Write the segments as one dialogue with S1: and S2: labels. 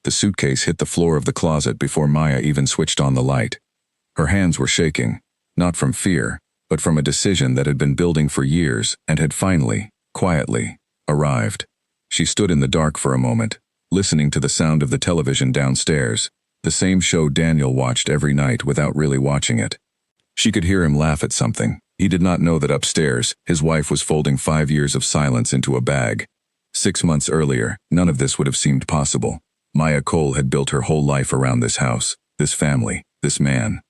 S1: The suitcase hit the floor of the closet before Maya even switched on the light. Her hands were shaking, not from fear, but from a decision that had been building for years and had finally, quietly, arrived. She stood in the dark for a moment, listening to the sound of the television downstairs, the same show Daniel watched every night without really watching it. She could hear him laugh at something. He did not know that upstairs, his wife was folding 5 years of silence into a bag. 6 months earlier, none of this would have seemed possible. Maya Cole had built her whole life around this house, this family, this man.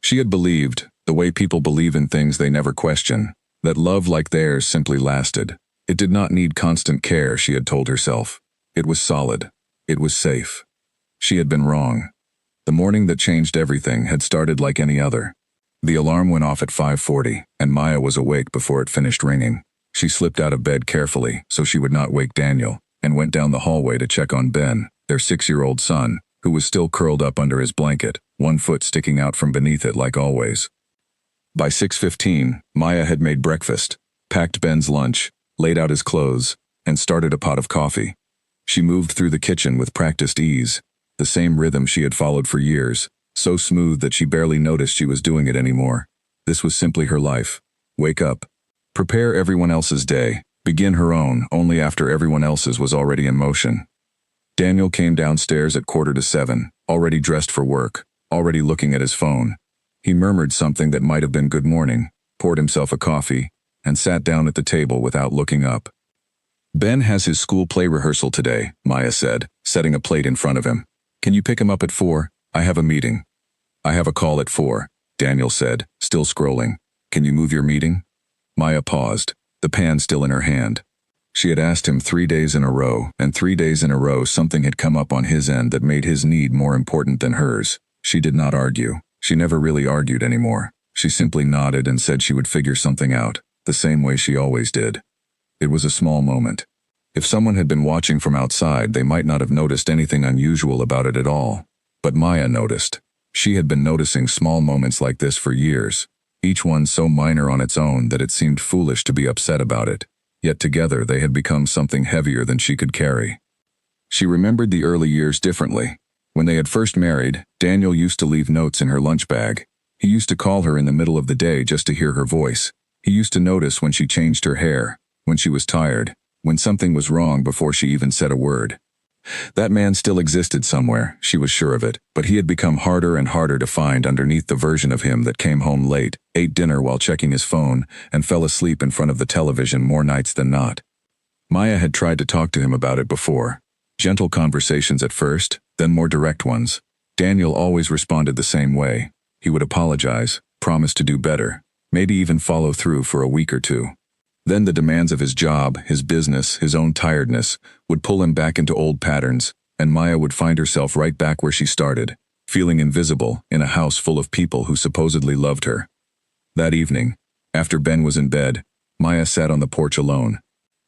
S1: She had believed, the way people believe in things they never question, that love like theirs simply lasted. It did not need constant care, she had told herself. It was solid. It was safe. She had been wrong. The morning that changed everything had started like any other. The alarm went off at 5:40, and Maya was awake before it finished ringing. She slipped out of bed carefully so she would not wake Daniel, and went down the hallway to check on Ben, their 6-year-old son, who was still curled up under his blanket, one foot sticking out from beneath it like always. By 6:15, Maya had made breakfast, packed Ben's lunch, laid out his clothes, and started a pot of coffee. She moved through the kitchen with practiced ease, the same rhythm she had followed for years, so smooth that she barely noticed she was doing it anymore. This was simply her life. Wake up. Prepare everyone else's day. Begin her own only after everyone else's was already in motion. Daniel came downstairs at 6:45, already dressed for work, already looking at his phone. He murmured something that might have been good morning, poured himself a coffee, and sat down at the table without looking up. Ben has his school play rehearsal today, Maya said, setting a plate in front of him. Can you pick him up at 4? I have a meeting. I have a call at 4, Daniel said, still scrolling. Can you move your meeting? Maya paused, the pan still in her hand. She had asked him 3 days in a row, and 3 days in a row something had come up on his end that made his need more important than hers. She did not argue. She never really argued anymore. She simply nodded and said she would figure something out, the same way she always did. It was a small moment. If someone had been watching from outside, they might not have noticed anything unusual about it at all. But Maya noticed. She had been noticing small moments like this for years, each one so minor on its own that it seemed foolish to be upset about it. Yet together they had become something heavier than she could carry. She remembered the early years differently. When they had first married, Daniel used to leave notes in her lunch bag. He used to call her in the middle of the day just to hear her voice. He used to notice when she changed her hair, when she was tired, when something was wrong before she even said a word. That man still existed somewhere, she was sure of it, but he had become harder and harder to find underneath the version of him that came home late, ate dinner while checking his phone, and fell asleep in front of the television more nights than not. Maya had tried to talk to him about it before. Gentle conversations at first, then more direct ones. Daniel always responded the same way. He would apologize, promise to do better, maybe even follow through for a week or two. Then the demands of his job, his business, his own tiredness, would pull him back into old patterns, and Maya would find herself right back where she started, feeling invisible in a house full of people who supposedly loved her. That evening, after Ben was in bed, Maya sat on the porch alone.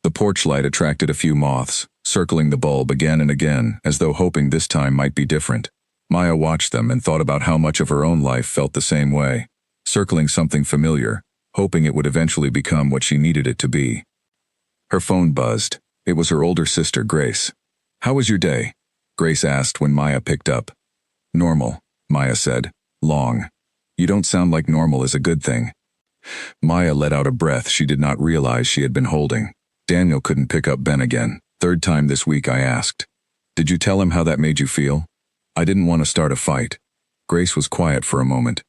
S1: The porch light attracted a few moths, circling the bulb again and again, as though hoping this time might be different. Maya watched them and thought about how much of her own life felt the same way, circling something familiar, hoping it would eventually become what she needed it to be. Her phone buzzed. It was her older sister, Grace. "How was your day?" Grace asked when Maya picked up. "Normal," Maya said. "Long. You don't sound like normal is a good thing." Maya let out a breath she did not realize she had been holding. Daniel couldn't pick up Ben again. "Third time this week I asked. Did you tell him how that made you feel?" "I didn't want to start a fight." Grace was quiet for a moment.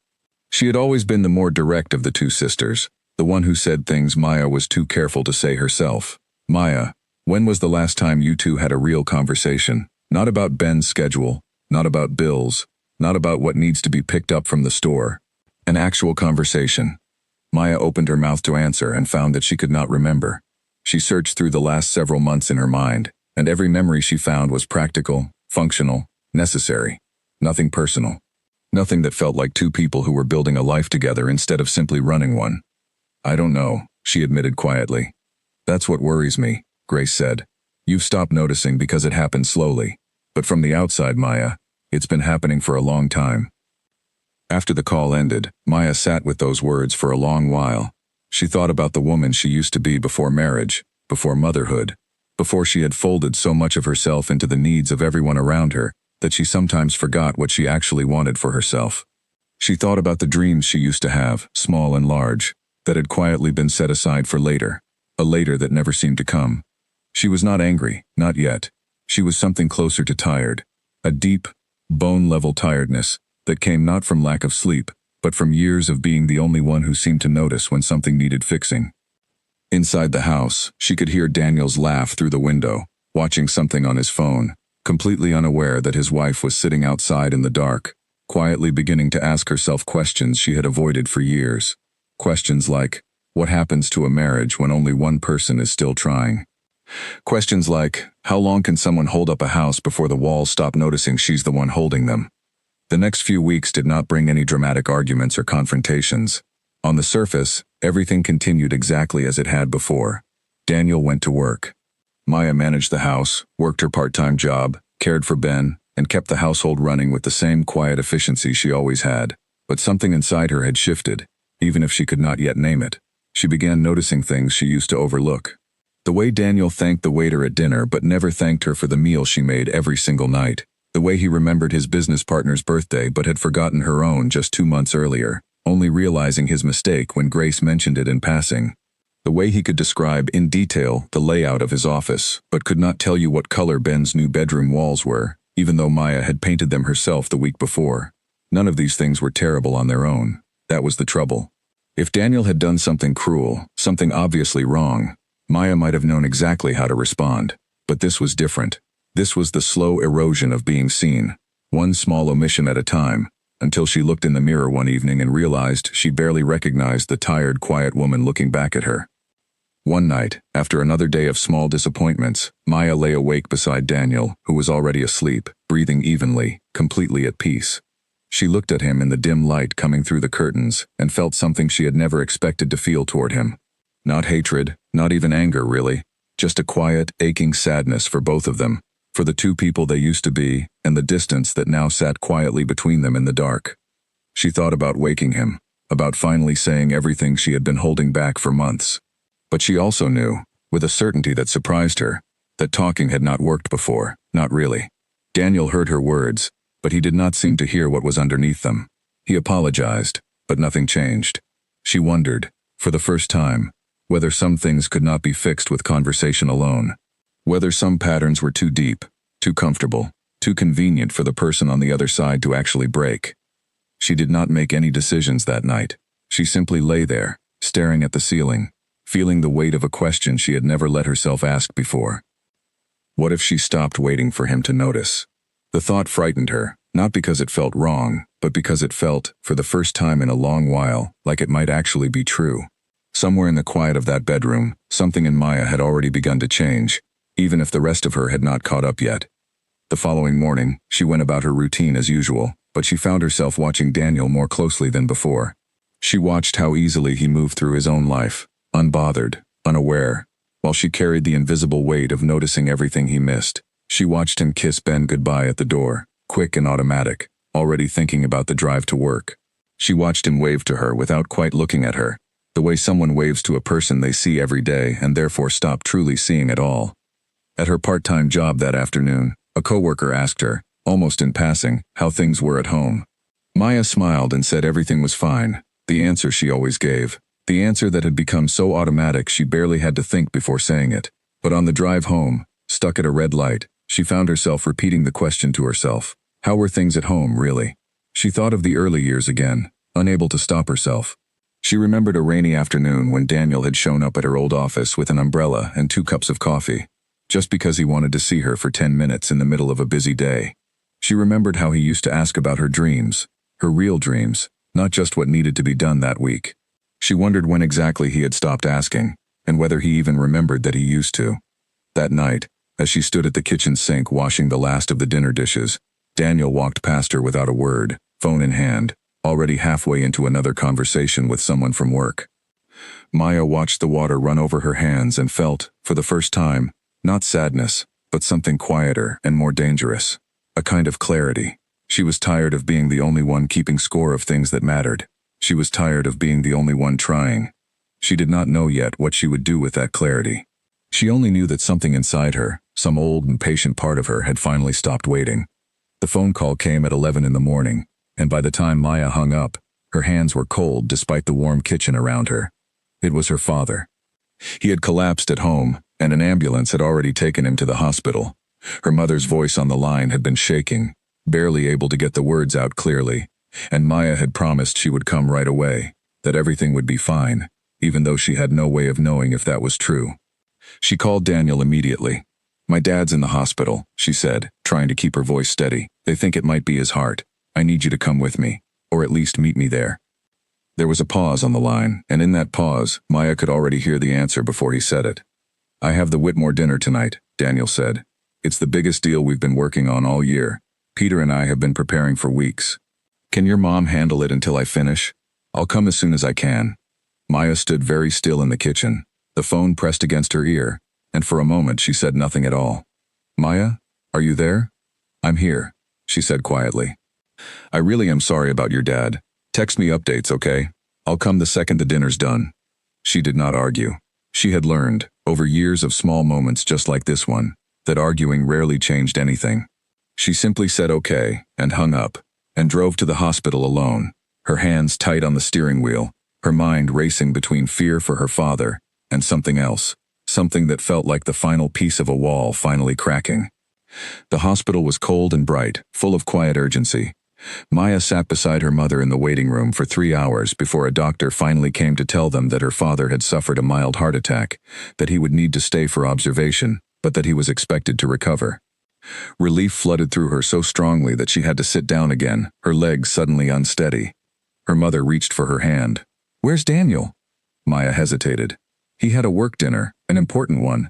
S1: She had always been the more direct of the two sisters, the one who said things Maya was too careful to say herself. "Maya, when was the last time you two had a real conversation? Not about Ben's schedule, not about bills, not about what needs to be picked up from the store. An actual conversation." Maya opened her mouth to answer and found that she could not remember. She searched through the last several months in her mind, and every memory she found was practical, functional, necessary. Nothing personal. Nothing that felt like two people who were building a life together instead of simply running one. "I don't know," she admitted quietly. "That's what worries me," Grace said. "You've stopped noticing because it happened slowly. But from the outside, Maya, it's been happening for a long time." After the call ended, Maya sat with those words for a long while. She thought about the woman she used to be before marriage, before motherhood, before she had folded so much of herself into the needs of everyone around her, that she sometimes forgot what she actually wanted for herself. She thought about the dreams she used to have, small and large, that had quietly been set aside for later, a later that never seemed to come. She was not angry, not yet. She was something closer to tired, a deep, bone-level tiredness that came not from lack of sleep, but from years of being the only one who seemed to notice when something needed fixing. Inside the house, she could hear Daniel's laugh through the window, watching something on his phone, completely unaware that his wife was sitting outside in the dark, quietly beginning to ask herself questions she had avoided for years. Questions like, what happens to a marriage when only one person is still trying? Questions like, how long can someone hold up a house before the walls stop noticing she's the one holding them? The next few weeks did not bring any dramatic arguments or confrontations. On the surface, everything continued exactly as it had before. Daniel went to work. Maya managed the house, worked her part-time job, cared for Ben, and kept the household running with the same quiet efficiency she always had. But something inside her had shifted, even if she could not yet name it. She began noticing things she used to overlook. The way Daniel thanked the waiter at dinner but never thanked her for the meal she made every single night. The way he remembered his business partner's birthday but had forgotten her own just 2 months earlier, only realizing his mistake when Grace mentioned it in passing. The way he could describe in detail the layout of his office, but could not tell you what color Ben's new bedroom walls were, even though Maya had painted them herself the week before. None of these things were terrible on their own. That was the trouble. If Daniel had done something cruel, something obviously wrong, Maya might have known exactly how to respond. But this was different. This was the slow erosion of being seen, one small omission at a time, until she looked in the mirror one evening and realized she barely recognized the tired, quiet woman looking back at her. One night, after another day of small disappointments, Maya lay awake beside Daniel, who was already asleep, breathing evenly, completely at peace. She looked at him in the dim light coming through the curtains and felt something she had never expected to feel toward him. Not hatred, not even anger really, just a quiet, aching sadness for both of them, for the two people they used to be, and the distance that now sat quietly between them in the dark. She thought about waking him, about finally saying everything she had been holding back for months. But she also knew, with a certainty that surprised her, that talking had not worked before, not really. Daniel heard her words, but he did not seem to hear what was underneath them. He apologized, but nothing changed. She wondered, for the first time, whether some things could not be fixed with conversation alone. Whether some patterns were too deep, too comfortable, too convenient for the person on the other side to actually break. She did not make any decisions that night. She simply lay there, staring at the ceiling, feeling the weight of a question she had never let herself ask before. What if she stopped waiting for him to notice? The thought frightened her, not because it felt wrong, but because it felt, for the first time in a long while, like it might actually be true. Somewhere in the quiet of that bedroom, something in Maya had already begun to change, even if the rest of her had not caught up yet. The following morning, she went about her routine as usual, but she found herself watching Daniel more closely than before. She watched how easily he moved through his own life, unbothered, unaware, while she carried the invisible weight of noticing everything he missed. She watched him kiss Ben goodbye at the door, quick and automatic, already thinking about the drive to work. She watched him wave to her without quite looking at her, the way someone waves to a person they see every day and therefore stop truly seeing at all. At her part-time job that afternoon, a coworker asked her, almost in passing, how things were at home. Maya smiled and said everything was fine, the answer she always gave. The answer that had become so automatic she barely had to think before saying it. But on the drive home, stuck at a red light, she found herself repeating the question to herself. How were things at home, really? She thought of the early years again, unable to stop herself. She remembered a rainy afternoon when Daniel had shown up at her old office with an umbrella and 2 cups of coffee, just because he wanted to see her for 10 minutes in the middle of a busy day. She remembered how he used to ask about her dreams, her real dreams, not just what needed to be done that week. She wondered when exactly he had stopped asking, and whether he even remembered that he used to. That night, as she stood at the kitchen sink washing the last of the dinner dishes, Daniel walked past her without a word, phone in hand, already halfway into another conversation with someone from work. Maya watched the water run over her hands and felt, for the first time, not sadness, but something quieter and more dangerous. A kind of clarity. She was tired of being the only one keeping score of things that mattered. She was tired of being the only one trying. She did not know yet what she would do with that clarity. She only knew that something inside her, some old, impatient part of her, had finally stopped waiting. The phone call came at 11 in the morning, and by the time Maya hung up, her hands were cold despite the warm kitchen around her. It was her father. He had collapsed at home, and an ambulance had already taken him to the hospital. Her mother's voice on the line had been shaking, barely able to get the words out clearly, and Maya had promised she would come right away, that everything would be fine, even though she had no way of knowing if that was true. She called Daniel immediately. "My dad's in the hospital," she said, trying to keep her voice steady. "They think it might be his heart. I need you to come with me, or at least meet me there." There was a pause on the line, and in that pause, Maya could already hear the answer before he said it. "I have the Whitmore dinner tonight," Daniel said. "It's the biggest deal we've been working on all year. Peter and I have been preparing for weeks. Can your mom handle it until I finish? I'll come as soon as I can." Maya stood very still in the kitchen, the phone pressed against her ear, and for a moment she said nothing at all. "Maya, are you there?" "I'm here," she said quietly. "I really am sorry about your dad. Text me updates, okay? I'll come the second the dinner's done." She did not argue. She had learned, over years of small moments just like this one, that arguing rarely changed anything. She simply said okay, and hung up, and drove to the hospital alone, her hands tight on the steering wheel, her mind racing between fear for her father and something else, something that felt like the final piece of a wall finally cracking. The hospital was cold and bright, full of quiet urgency. Maya sat beside her mother in the waiting room for 3 hours before a doctor finally came to tell them that her father had suffered a mild heart attack, that he would need to stay for observation, but that he was expected to recover. Relief flooded through her so strongly that she had to sit down again, her legs suddenly unsteady. Her mother reached for her hand. "Where's Daniel?" Maya hesitated. "He had a work dinner, an important one."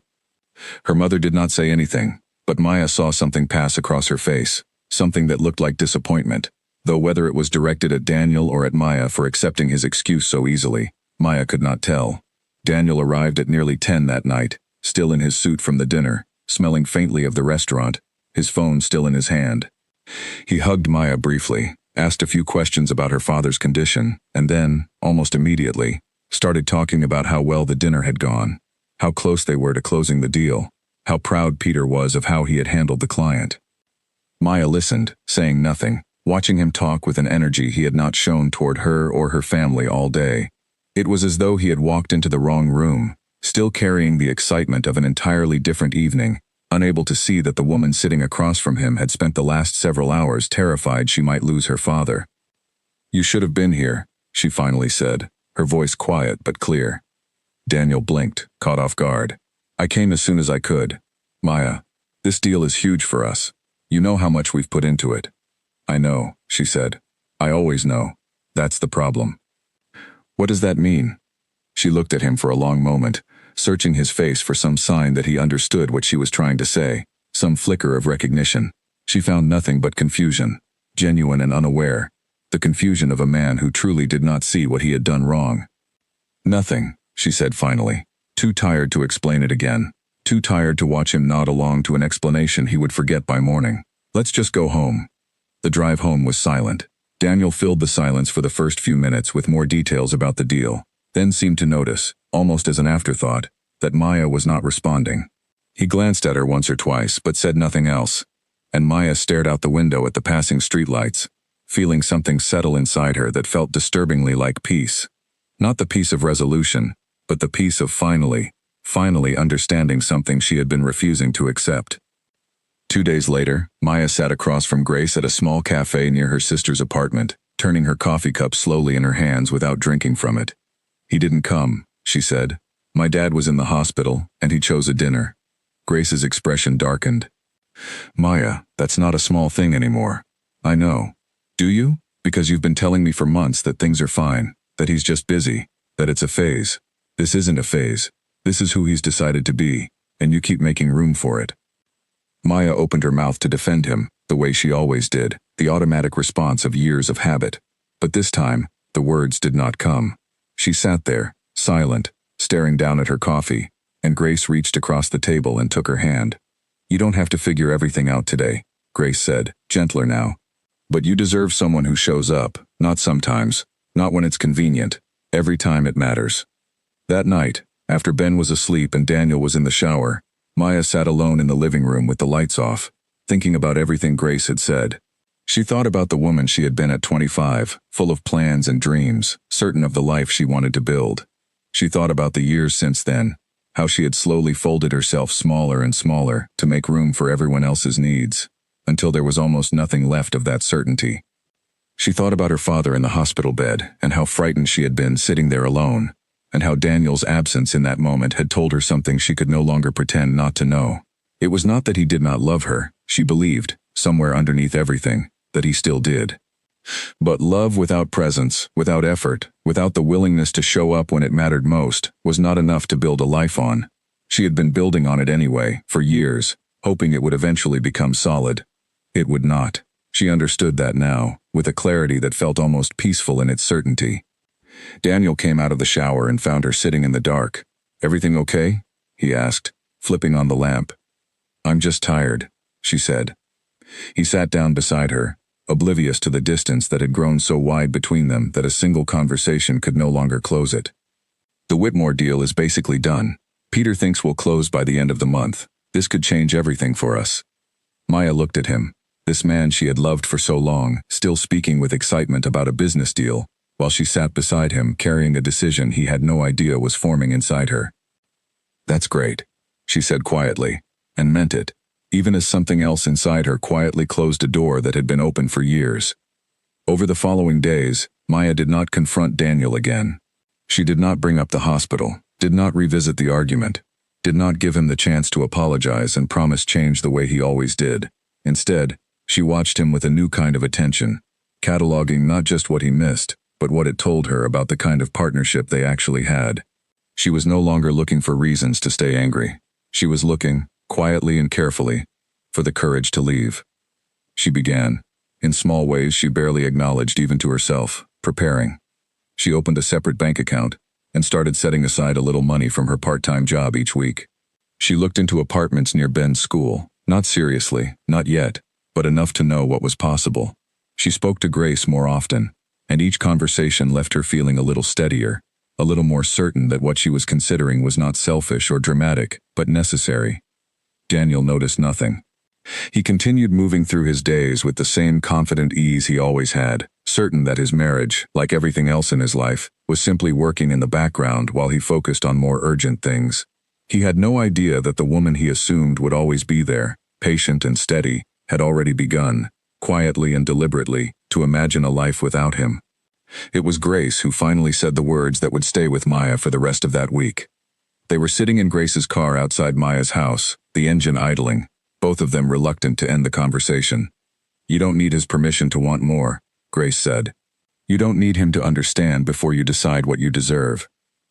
S1: Her mother did not say anything, but Maya saw something pass across her face, something that looked like disappointment, though whether it was directed at Daniel or at Maya for accepting his excuse so easily, Maya could not tell. Daniel arrived at nearly 10 that night, still in his suit from the dinner, smelling faintly of the restaurant, his phone still in his hand. He hugged Maya briefly, asked a few questions about her father's condition, and then, almost immediately, started talking about how well the dinner had gone, how close they were to closing the deal, how proud Peter was of how he had handled the client. Maya listened, saying nothing, watching him talk with an energy he had not shown toward her or her family all day. It was as though he had walked into the wrong room, still carrying the excitement of an entirely different evening, unable to see that the woman sitting across from him had spent the last several hours terrified she might lose her father. "You should have been here," she finally said, her voice quiet but clear. Daniel blinked, caught off guard. "I came as soon as I could. Maya, this deal is huge for us. You know how much we've put into it." "I know," she said. "I always know. That's the problem." "What does that mean?" She looked at him for a long moment, searching his face for some sign that he understood what she was trying to say, some flicker of recognition. She found nothing but confusion, genuine and unaware, the confusion of a man who truly did not see what he had done wrong. "Nothing," she said finally, too tired to explain it again, too tired to watch him nod along to an explanation he would forget by morning. "Let's just go home." The drive home was silent. Daniel filled the silence for the first few minutes with more details about the deal, then seemed to notice, almost as an afterthought, that Maya was not responding. He glanced at her once or twice but said nothing else, and Maya stared out the window at the passing streetlights, feeling something settle inside her that felt disturbingly like peace. Not the peace of resolution, but the peace of finally understanding something she had been refusing to accept. 2 days later, Maya sat across from Grace at a small cafe near her sister's apartment, turning her coffee cup slowly in her hands without drinking from it. "He didn't come," she said. "My dad was in the hospital, and he chose a dinner." Grace's expression darkened. "Maya, that's not a small thing anymore." "I know. Do you? Because you've been telling me for months that things are fine, that he's just busy, that it's a phase. This isn't a phase. This is who he's decided to be, and you keep making room for it." Maya opened her mouth to defend him, the way she always did, the automatic response of years of habit. But this time, the words did not come. She sat there, silent, staring down at her coffee, and Grace reached across the table and took her hand. "You don't have to figure everything out today," Grace said, gentler now. "But you deserve someone who shows up, not sometimes, not when it's convenient, every time it matters." That night, after Ben was asleep and Daniel was in the shower, Maya sat alone in the living room with the lights off, thinking about everything Grace had said, She thought about the woman she had been at 25, full of plans and dreams, certain of the life she wanted to build. She thought about the years since then, how she had slowly folded herself smaller and smaller to make room for everyone else's needs, until there was almost nothing left of that certainty. She thought about her father in the hospital bed and how frightened she had been sitting there alone, and how Daniel's absence in that moment had told her something she could no longer pretend not to know. It was not that he did not love her, she believed, somewhere underneath everything, that he still did. But love without presence, without effort, without the willingness to show up when it mattered most, was not enough to build a life on. She had been building on it anyway, for years, hoping it would eventually become solid. It would not. She understood that now, with a clarity that felt almost peaceful in its certainty. Daniel came out of the shower and found her sitting in the dark. "Everything okay?" he asked, flipping on the lamp. "I'm just tired," she said. He sat down beside her, oblivious to the distance that had grown so wide between them that a single conversation could no longer close it. "The Whitmore deal is basically done. Peter thinks we'll close by the end of the month. This could change everything for us." Maya looked at him, this man she had loved for so long, still speaking with excitement about a business deal, while she sat beside him carrying a decision he had no idea was forming inside her. "That's great," she said quietly, and meant it, even as something else inside her quietly closed a door that had been open for years. Over the following days, Maya did not confront Daniel again. She did not bring up the hospital, did not revisit the argument, did not give him the chance to apologize and promise change the way he always did. Instead, she watched him with a new kind of attention, cataloging not just what he missed, but what it told her about the kind of partnership they actually had. She was no longer looking for reasons to stay angry. She was looking, quietly and carefully, for the courage to leave. She began, in small ways she barely acknowledged even to herself, preparing. She opened a separate bank account and started setting aside a little money from her part-time job each week. She looked into apartments near Ben's school, not seriously, not yet, but enough to know what was possible. She spoke to Grace more often, and each conversation left her feeling a little steadier, a little more certain that what she was considering was not selfish or dramatic, but necessary. Daniel noticed nothing. He continued moving through his days with the same confident ease he always had, certain that his marriage, like everything else in his life, was simply working in the background while he focused on more urgent things. He had no idea that the woman he assumed would always be there, patient and steady, had already begun, quietly and deliberately, to imagine a life without him. It was Grace who finally said the words that would stay with Maya for the rest of that week. They were sitting in Grace's car outside Maya's house, the engine idling, both of them reluctant to end the conversation. "You don't need his permission to want more," Grace said. "You don't need him to understand before you decide what you deserve."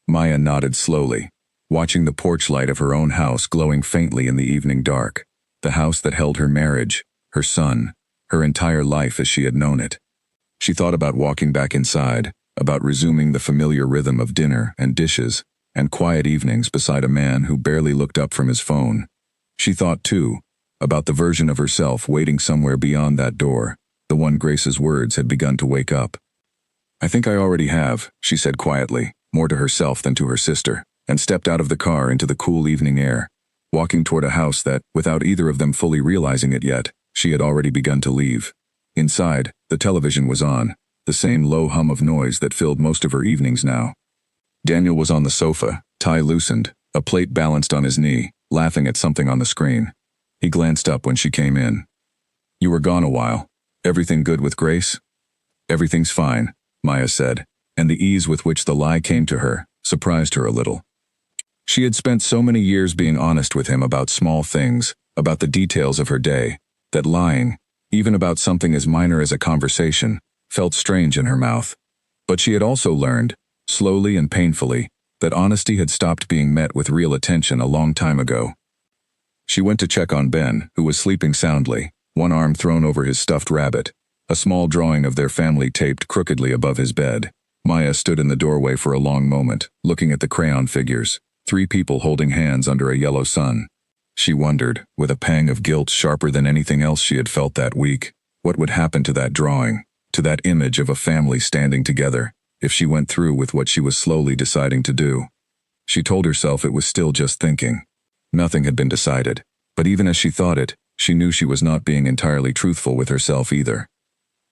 S1: Maya nodded slowly, watching the porch light of her own house glowing faintly in the evening dark, the house that held her marriage, her son, her entire life as she had known it. She thought about walking back inside, about resuming the familiar rhythm of dinner and dishes, and quiet evenings beside a man who barely looked up from his phone. She thought, too, about the version of herself waiting somewhere beyond that door, the one Grace's words had begun to wake up. "I think I already have," she said quietly, more to herself than to her sister, and stepped out of the car into the cool evening air, walking toward a house that, without either of them fully realizing it yet, she had already begun to leave. Inside, the television was on, the same low hum of noise that filled most of her evenings now. Daniel was on the sofa, tie loosened, a plate balanced on his knee, laughing at something on the screen. He glanced up when she came in. "You were gone a while. Everything good with Grace?" "Everything's fine," Maya said, and the ease with which the lie came to her surprised her a little. She had spent so many years being honest with him about small things, about the details of her day, that lying, even about something as minor as a conversation, felt strange in her mouth. But she had also learned, slowly and painfully, that honesty had stopped being met with real attention a long time ago. She went to check on Ben, who was sleeping soundly, one arm thrown over his stuffed rabbit, a small drawing of their family taped crookedly above his bed. Maya stood in the doorway for a long moment, looking at the crayon figures, 3 people holding hands under a yellow sun. She wondered, with a pang of guilt sharper than anything else she had felt that week, what would happen to that drawing, to that image of a family standing together, if she went through with what she was slowly deciding to do. She told herself it was still just thinking. Nothing had been decided, but even as she thought it, she knew she was not being entirely truthful with herself either.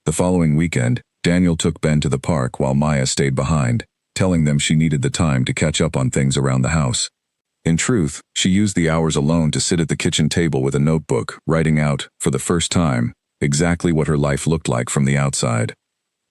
S1: The following weekend, Daniel took Ben to the park while Maya stayed behind, telling them she needed the time to catch up on things around the house. In truth, she used the hours alone to sit at the kitchen table with a notebook, writing out, for the first time, exactly what her life looked like from the outside.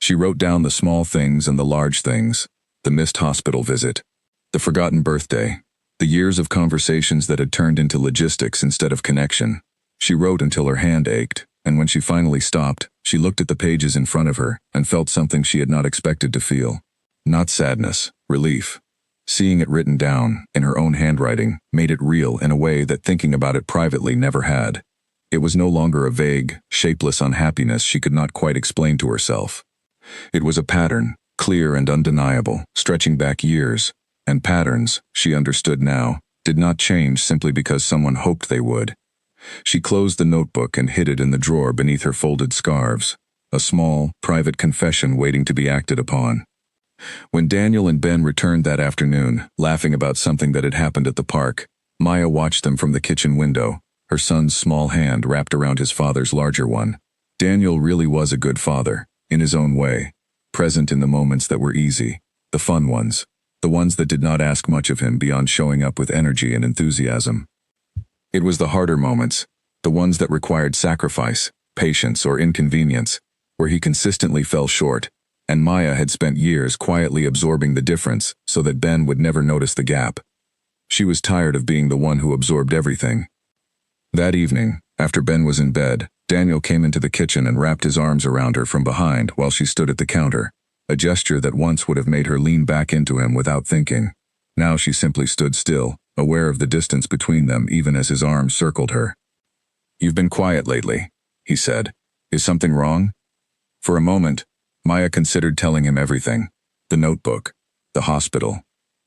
S1: She wrote down the small things and the large things, the missed hospital visit, the forgotten birthday, the years of conversations that had turned into logistics instead of connection. She wrote until her hand ached, and when she finally stopped, she looked at the pages in front of her and felt something she had not expected to feel. Not sadness, relief. Seeing it written down, in her own handwriting, made it real in a way that thinking about it privately never had. It was no longer a vague, shapeless unhappiness she could not quite explain to herself. It was a pattern, clear and undeniable, stretching back years, and patterns, she understood now, did not change simply because someone hoped they would. She closed the notebook and hid it in the drawer beneath her folded scarves, a small, private confession waiting to be acted upon. When Daniel and Ben returned that afternoon, laughing about something that had happened at the park, Maya watched them from the kitchen window, her son's small hand wrapped around his father's larger one. Daniel really was a good father, in his own way, present in the moments that were easy, the fun ones, the ones that did not ask much of him beyond showing up with energy and enthusiasm. It was the harder moments, the ones that required sacrifice, patience, or inconvenience, where he consistently fell short, and Maya had spent years quietly absorbing the difference so that Ben would never notice the gap. She was tired of being the one who absorbed everything. That evening, after Ben was in bed, Daniel came into the kitchen and wrapped his arms around her from behind while she stood at the counter, a gesture that once would have made her lean back into him without thinking. Now she simply stood still, aware of the distance between them even as his arms circled her. "You've been quiet lately," he said. "Is something wrong?" For a moment, Maya considered telling him everything. The notebook, the hospital,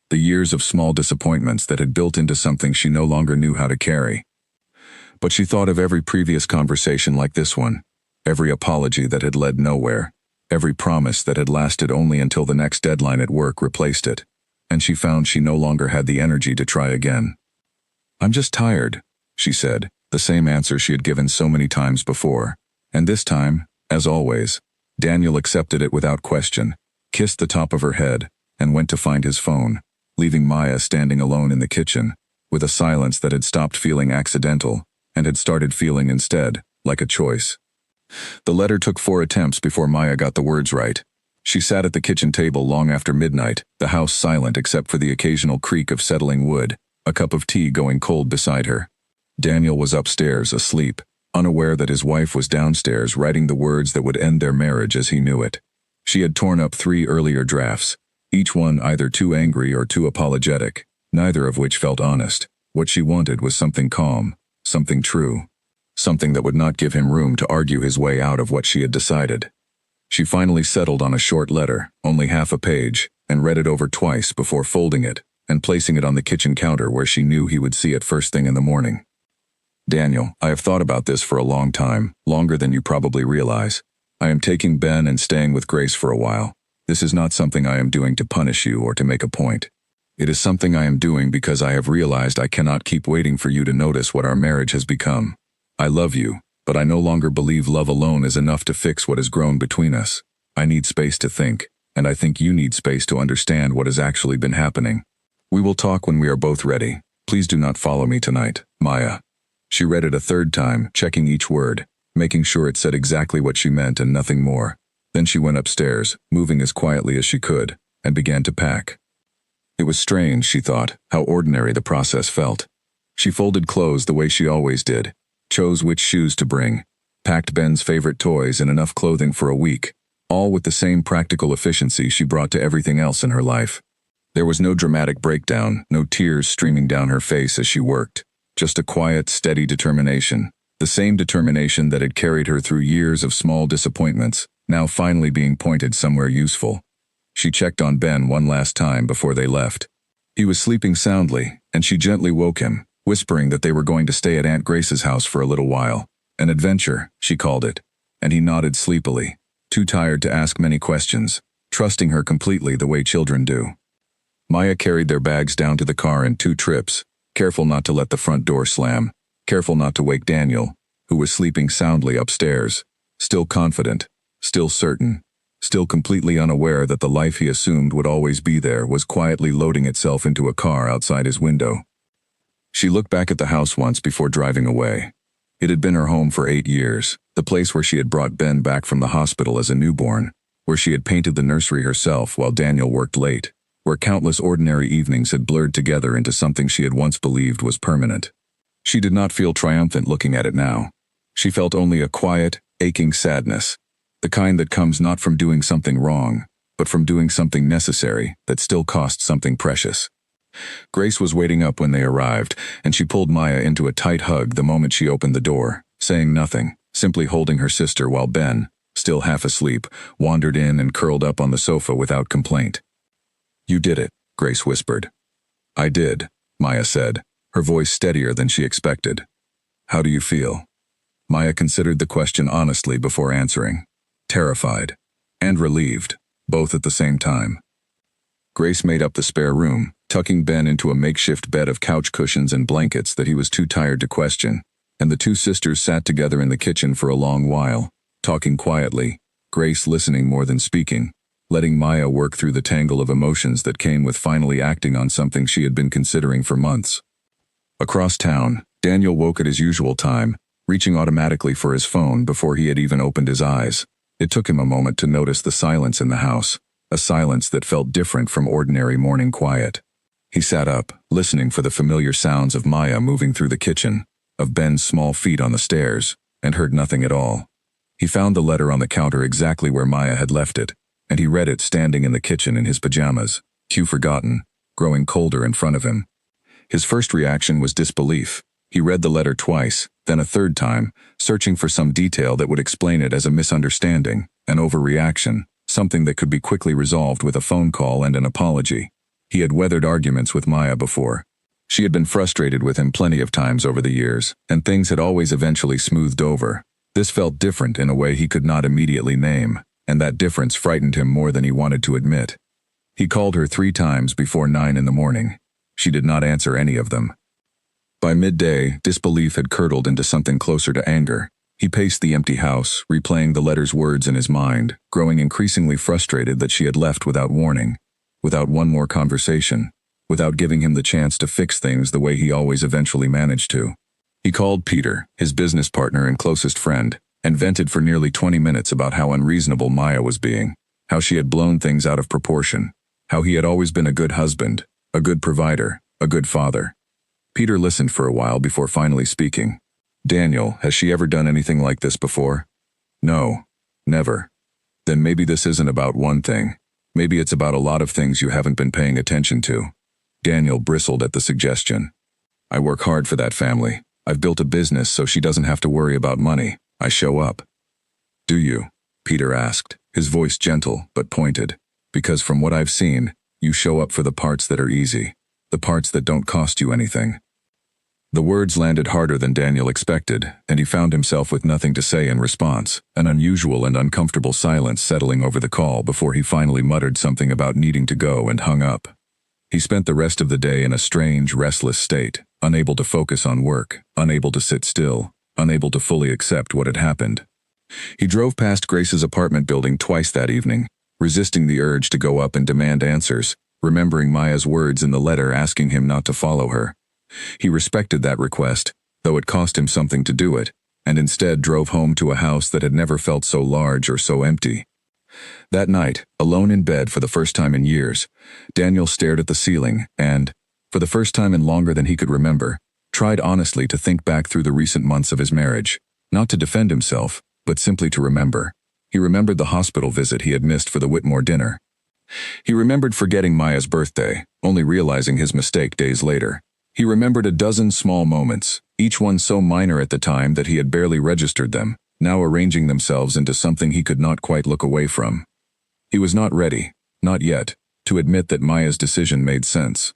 S1: the years of small disappointments that had built into something she no longer knew how to carry. But she thought of every previous conversation like this one, every apology that had led nowhere, every promise that had lasted only until the next deadline at work replaced it, and she found she no longer had the energy to try again. "I'm just tired," she said, the same answer she had given so many times before. And this time, as always, Daniel accepted it without question, kissed the top of her head, and went to find his phone, leaving Maya standing alone in the kitchen, with a silence that had stopped feeling accidental and had started feeling instead like a choice. The letter took 4 attempts before Maya got the words right. She sat at the kitchen table long after midnight, the house silent except for the occasional creak of settling wood, a cup of tea going cold beside her. Daniel was upstairs, asleep, unaware that his wife was downstairs writing the words that would end their marriage as he knew it. She had torn up 3 earlier drafts, each one either too angry or too apologetic, neither of which felt honest. What she wanted was something calm, something true, something that would not give him room to argue his way out of what she had decided. She finally settled on a short letter, only half a page, and read it over twice before folding it and placing it on the kitchen counter where she knew he would see it first thing in the morning. "Daniel, I have thought about this for a long time, longer than you probably realize. I am taking Ben and staying with Grace for a while. This is not something I am doing to punish you or to make a point. It is something I am doing because I have realized I cannot keep waiting for you to notice what our marriage has become. I love you, but I no longer believe love alone is enough to fix what has grown between us. I need space to think, and I think you need space to understand what has actually been happening. We will talk when we are both ready. Please do not follow me tonight, Maya." She read it a third time, checking each word, making sure it said exactly what she meant and nothing more. Then she went upstairs, moving as quietly as she could, and began to pack. It was strange, she thought, how ordinary the process felt. She folded clothes the way she always did, chose which shoes to bring, packed Ben's favorite toys and enough clothing for a week, all with the same practical efficiency she brought to everything else in her life. There was no dramatic breakdown, no tears streaming down her face as she worked. Just a quiet, steady determination, the same determination that had carried her through years of small disappointments, now finally being pointed somewhere useful. She checked on Ben one last time before they left. He was sleeping soundly, and she gently woke him, whispering that they were going to stay at Aunt Grace's house for a little while. An adventure, she called it, and he nodded sleepily, too tired to ask many questions, trusting her completely the way children do. Maya carried their bags down to the car in 2 trips, careful not to let the front door slam, careful not to wake Daniel, who was sleeping soundly upstairs, still confident, still certain, still completely unaware that the life he assumed would always be there was quietly loading itself into a car outside his window. She looked back at the house once before driving away. It had been her home for 8 years, the place where she had brought Ben back from the hospital as a newborn, where she had painted the nursery herself while Daniel worked late, where countless ordinary evenings had blurred together into something she had once believed was permanent. She did not feel triumphant looking at it now. She felt only a quiet, aching sadness, the kind that comes not from doing something wrong, but from doing something necessary that still costs something precious. Grace was waiting up when they arrived, and she pulled Maya into a tight hug the moment she opened the door, saying nothing, simply holding her sister while Ben, still half asleep, wandered in and curled up on the sofa without complaint. "You did it," Grace whispered. "I did," Maya said, her voice steadier than she expected. "How do you feel?" Maya considered the question honestly before answering. Terrified. And relieved, both at the same time. Grace made up the spare room, tucking Ben into a makeshift bed of couch cushions and blankets that he was too tired to question, and the two sisters sat together in the kitchen for a long while, talking quietly, Grace listening more than speaking, letting Maya work through the tangle of emotions that came with finally acting on something she had been considering for months. Across town, Daniel woke at his usual time, reaching automatically for his phone before he had even opened his eyes. It took him a moment to notice the silence in the house, a silence that felt different from ordinary morning quiet. He sat up, listening for the familiar sounds of Maya moving through the kitchen, of Ben's small feet on the stairs, and heard nothing at all. He found the letter on the counter exactly where Maya had left it, and he read it standing in the kitchen in his pajamas, cue forgotten, growing colder in front of him. His first reaction was disbelief. He read the letter twice, then a third time, searching for some detail that would explain it as a misunderstanding, an overreaction, something that could be quickly resolved with a phone call and an apology. He had weathered arguments with Maya before. She had been frustrated with him plenty of times over the years, and things had always eventually smoothed over. This felt different in a way he could not immediately name, and that difference frightened him more than he wanted to admit. He called her 3 times before 9 in the morning. She did not answer any of them. By midday, disbelief had curdled into something closer to anger. He paced the empty house, replaying the letter's words in his mind, growing increasingly frustrated that she had left without warning, without one more conversation, without giving him the chance to fix things the way he always eventually managed to. He called Peter, his business partner and closest friend, and vented for nearly 20 minutes about how unreasonable Maya was being, how she had blown things out of proportion, how he had always been a good husband, a good provider, a good father. Peter listened for a while before finally speaking. "Daniel, has she ever done anything like this before?" "No, never." "Then maybe this isn't about one thing. Maybe it's about a lot of things you haven't been paying attention to." Daniel bristled at the suggestion. "I work hard for that family. I've built a business so she doesn't have to worry about money. I show up." "Do you?" Peter asked, his voice gentle but pointed. "Because from what I've seen, you show up for the parts that are easy, the parts that don't cost you anything." The words landed harder than Daniel expected, and he found himself with nothing to say in response, an unusual and uncomfortable silence settling over the call before he finally muttered something about needing to go and hung up. He spent the rest of the day in a strange, restless state, unable to focus on work, unable to sit still, unable to fully accept what had happened. He drove past Grace's apartment building twice that evening, resisting the urge to go up and demand answers, remembering Maya's words in the letter asking him not to follow her. He respected that request, though it cost him something to do it, and instead drove home to a house that had never felt so large or so empty. That night, alone in bed for the first time in years, Daniel stared at the ceiling and, for the first time in longer than he could remember, tried honestly to think back through the recent months of his marriage, not to defend himself, but simply to remember. He remembered the hospital visit he had missed for the Whitmore dinner. He remembered forgetting Maya's birthday, only realizing his mistake days later. He remembered a dozen small moments, each one so minor at the time that he had barely registered them, now arranging themselves into something he could not quite look away from. He was not ready, not yet, to admit that Maya's decision made sense.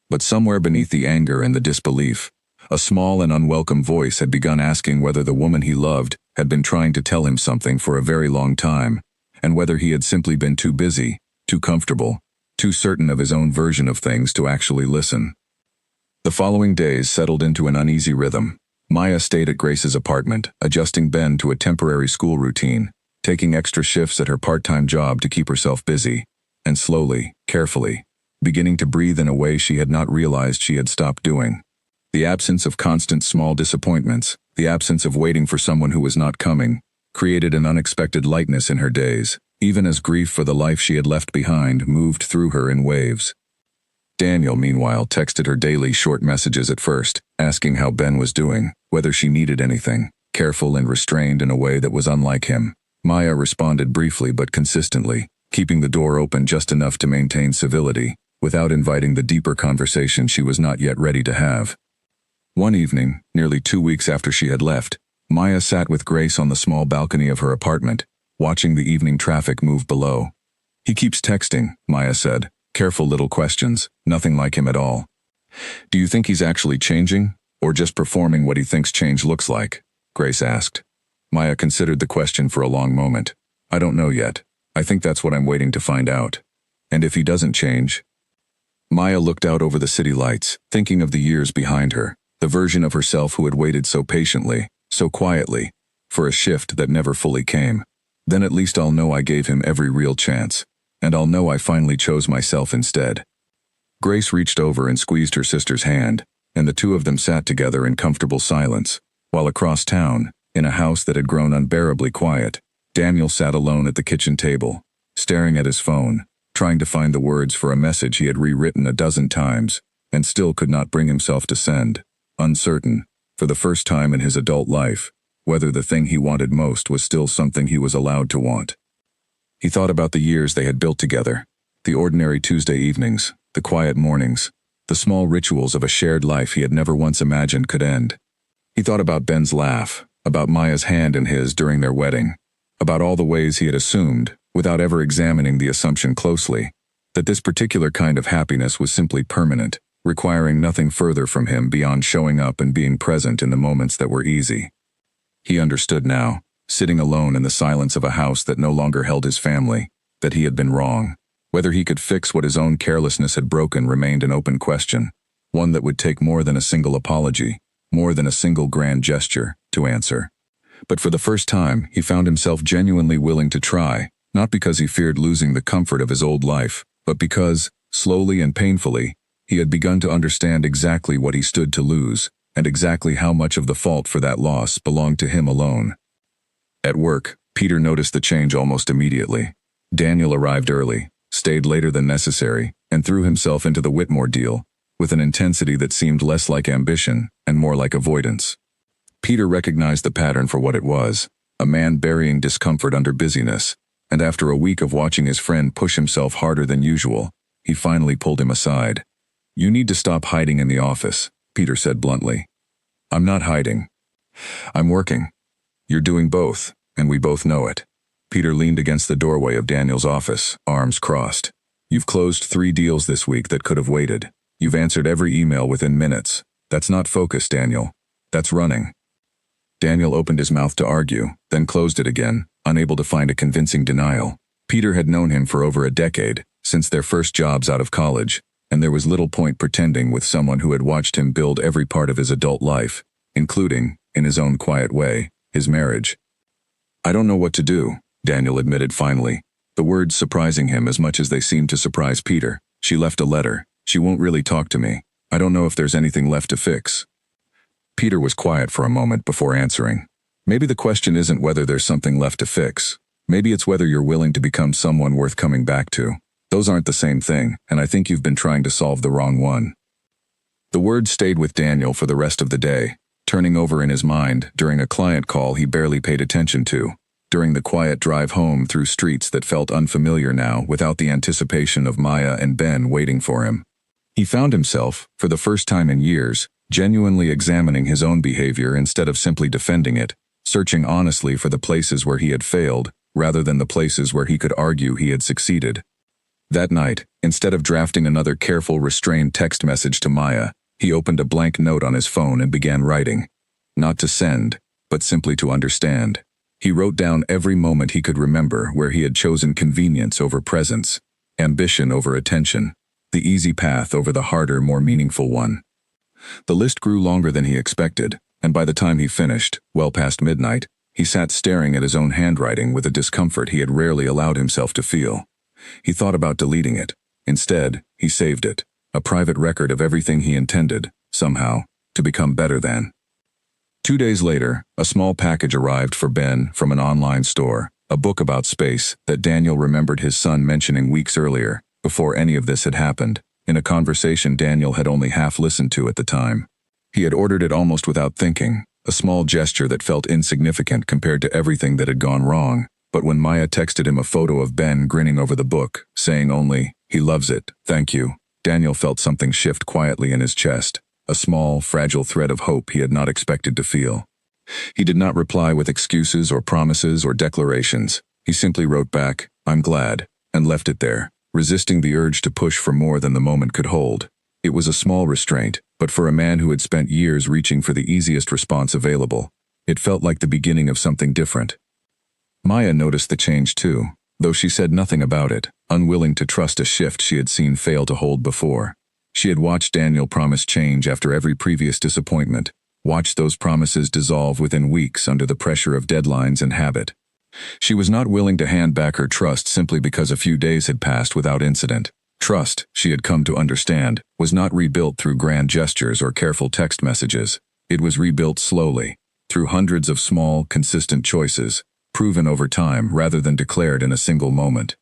S1: But somewhere beneath the anger and the disbelief, a small and unwelcome voice had begun asking whether the woman he loved had been trying to tell him something for a very long time, and whether he had simply been too busy, too comfortable, too certain of his own version of things to actually listen. The following days settled into an uneasy rhythm. Maya stayed at Grace's apartment, adjusting Ben to a temporary school routine, taking extra shifts at her part-time job to keep herself busy, and slowly, carefully, beginning to breathe in a way she had not realized she had stopped doing. The absence of constant small disappointments, the absence of waiting for someone who was not coming, created an unexpected lightness in her days, even as grief for the life she had left behind moved through her in waves. Daniel, meanwhile, texted her daily short messages at first, asking how Ben was doing, whether she needed anything, careful and restrained in a way that was unlike him. Maya responded briefly but consistently, keeping the door open just enough to maintain civility, without inviting the deeper conversation she was not yet ready to have. One evening, nearly 2 weeks after she had left, Maya sat with Grace on the small balcony of her apartment, watching the evening traffic move below. "He keeps texting," Maya said. "Careful little questions, nothing like him at all." "Do you think he's actually changing, or just performing what he thinks change looks like?" Grace asked. Maya considered the question for a long moment. "I don't know yet. I think that's what I'm waiting to find out. And if he doesn't change?" Maya looked out over the city lights, thinking of the years behind her, the version of herself who had waited so patiently, so quietly, for a shift that never fully came. "Then at least I'll know I gave him every real chance, and I'll know I finally chose myself instead." Grace reached over and squeezed her sister's hand, and the two of them sat together in comfortable silence, while across town, in a house that had grown unbearably quiet, Daniel sat alone at the kitchen table, staring at his phone, trying to find the words for a message he had rewritten a dozen times, and still could not bring himself to send, uncertain, for the first time in his adult life, whether the thing he wanted most was still something he was allowed to want. He thought about the years they had built together, the ordinary Tuesday evenings, the quiet mornings, the small rituals of a shared life he had never once imagined could end. He thought about Ben's laugh, about Maya's hand in his during their wedding, about all the ways he had assumed, without ever examining the assumption closely, that this particular kind of happiness was simply permanent, requiring nothing further from him beyond showing up and being present in the moments that were easy. He understood now, sitting alone in the silence of a house that no longer held his family, that he had been wrong. Whether he could fix what his own carelessness had broken remained an open question, one that would take more than a single apology, more than a single grand gesture, to answer. But for the first time, he found himself genuinely willing to try, not because he feared losing the comfort of his old life, but because, slowly and painfully, he had begun to understand exactly what he stood to lose, and exactly how much of the fault for that loss belonged to him alone. At work, Peter noticed the change almost immediately. Daniel arrived early, stayed later than necessary, and threw himself into the Whitmore deal, with an intensity that seemed less like ambition and more like avoidance. Peter recognized the pattern for what it was, a man burying discomfort under busyness, and after a week of watching his friend push himself harder than usual, he finally pulled him aside. "You need to stop hiding in the office," Peter said bluntly. "I'm not hiding. I'm working. You're doing both, and we both know it." Peter leaned against the doorway of Daniel's office, arms crossed. "You've closed 3 deals this week that could have waited. You've answered every email within minutes. That's not focus, Daniel. That's running." Daniel opened his mouth to argue, then closed it again, unable to find a convincing denial. Peter had known him for over a decade, since their first jobs out of college, and there was little point pretending with someone who had watched him build every part of his adult life, including, in his own quiet way, his marriage. "I don't know what to do," Daniel admitted finally, the words surprising him as much as they seemed to surprise Peter. "She left a letter. She won't really talk to me. I don't know if there's anything left to fix." Peter was quiet for a moment before answering. "Maybe the question isn't whether there's something left to fix. Maybe it's whether you're willing to become someone worth coming back to. Those aren't the same thing, and I think you've been trying to solve the wrong one." The words stayed with Daniel for the rest of the day, turning over in his mind during a client call he barely paid attention to, during the quiet drive home through streets that felt unfamiliar now without the anticipation of Maya and Ben waiting for him. He found himself, for the first time in years, genuinely examining his own behavior instead of simply defending it, searching honestly for the places where he had failed, rather than the places where he could argue he had succeeded. That night, instead of drafting another careful, restrained text message to Maya, he opened a blank note on his phone and began writing. Not to send, but simply to understand. He wrote down every moment he could remember where he had chosen convenience over presence, ambition over attention, the easy path over the harder, more meaningful one. The list grew longer than he expected, and by the time he finished, well past midnight, He sat staring at his own handwriting with a discomfort he had rarely allowed himself to feel. He thought about deleting it. Instead, he saved it, a private record of everything he intended, somehow, to become better than. 2 days later, a small package arrived for Ben from an online store, a book about space that Daniel remembered his son mentioning weeks earlier, before any of this had happened, in a conversation Daniel had only half listened to at the time. He had ordered it almost without thinking, a small gesture that felt insignificant compared to everything that had gone wrong, but when Maya texted him a photo of Ben grinning over the book, saying only, "He loves it, thank you," Daniel felt something shift quietly in his chest, a small, fragile thread of hope he had not expected to feel. He did not reply with excuses or promises or declarations. He simply wrote back, "I'm glad," and left it there, resisting the urge to push for more than the moment could hold. It was a small restraint, but for a man who had spent years reaching for the easiest response available, it felt like the beginning of something different. Maya noticed the change too, though she said nothing about it, unwilling to trust a shift she had seen fail to hold before. She had watched Daniel promise change after every previous disappointment, watched those promises dissolve within weeks under the pressure of deadlines and habit. She was not willing to hand back her trust simply because a few days had passed without incident. Trust, she had come to understand, was not rebuilt through grand gestures or careful text messages. It was rebuilt slowly, through hundreds of small, consistent choices, proven over time rather than declared in a single moment.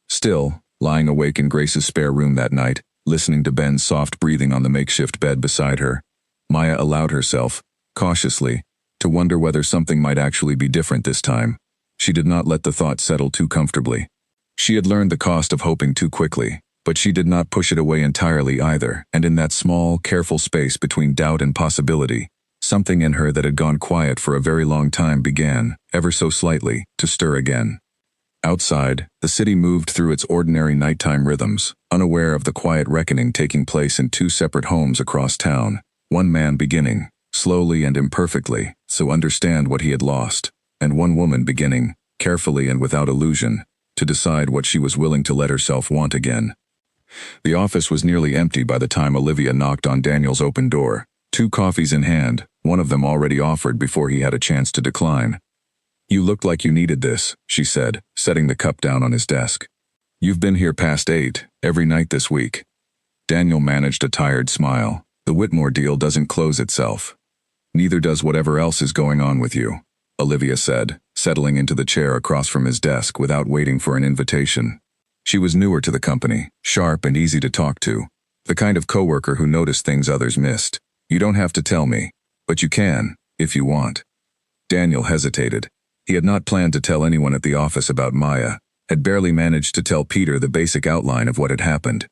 S1: Still, lying awake in Grace's spare room that night, listening to Ben's soft breathing on the makeshift bed beside her, Maya allowed herself, cautiously, to wonder whether something might actually be different this time. She did not let the thought settle too comfortably. She had learned the cost of hoping too quickly, but she did not push it away entirely either, and in that small, careful space between doubt and possibility, something in her that had gone quiet for a very long time began, ever so slightly, to stir again. Outside, the city moved through its ordinary nighttime rhythms, unaware of the quiet reckoning taking place in 2 separate homes across town, one man beginning, slowly and imperfectly, to understand what he had lost, and one woman beginning, carefully and without illusion, to decide what she was willing to let herself want again. The office was nearly empty by the time Olivia knocked on Daniel's open door, 2 coffees in hand, one of them already offered before he had a chance to decline. "You looked like you needed this," she said, setting the cup down on his desk. "You've been here past 8, every night this week." Daniel managed a tired smile. "The Whitmore deal doesn't close itself. Neither does whatever else is going on with you," Olivia said, settling into the chair across from his desk without waiting for an invitation. She was newer to the company, sharp and easy to talk to, the kind of coworker who noticed things others missed. "You don't have to tell me, but you can, if you want." Daniel hesitated. He had not planned to tell anyone at the office about Maya, had barely managed to tell Peter the basic outline of what had happened.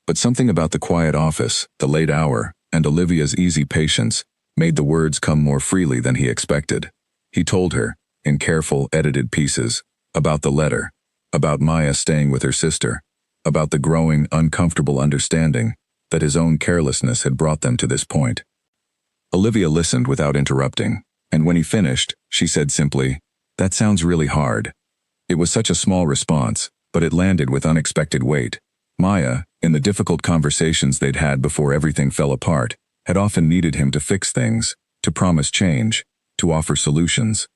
S1: But something about the quiet office, the late hour, and Olivia's easy patience made the words come more freely than he expected. He told her, in careful, edited pieces, about the letter, about Maya staying with her sister, about the growing, uncomfortable understanding that his own carelessness had brought them to this point. Olivia listened without interrupting, and when he finished, she said simply, "That sounds really hard." It was such a small response, but it landed with unexpected weight. Maya, in the difficult conversations they'd had before everything fell apart, had often needed him to fix things, to promise change, to offer solutions.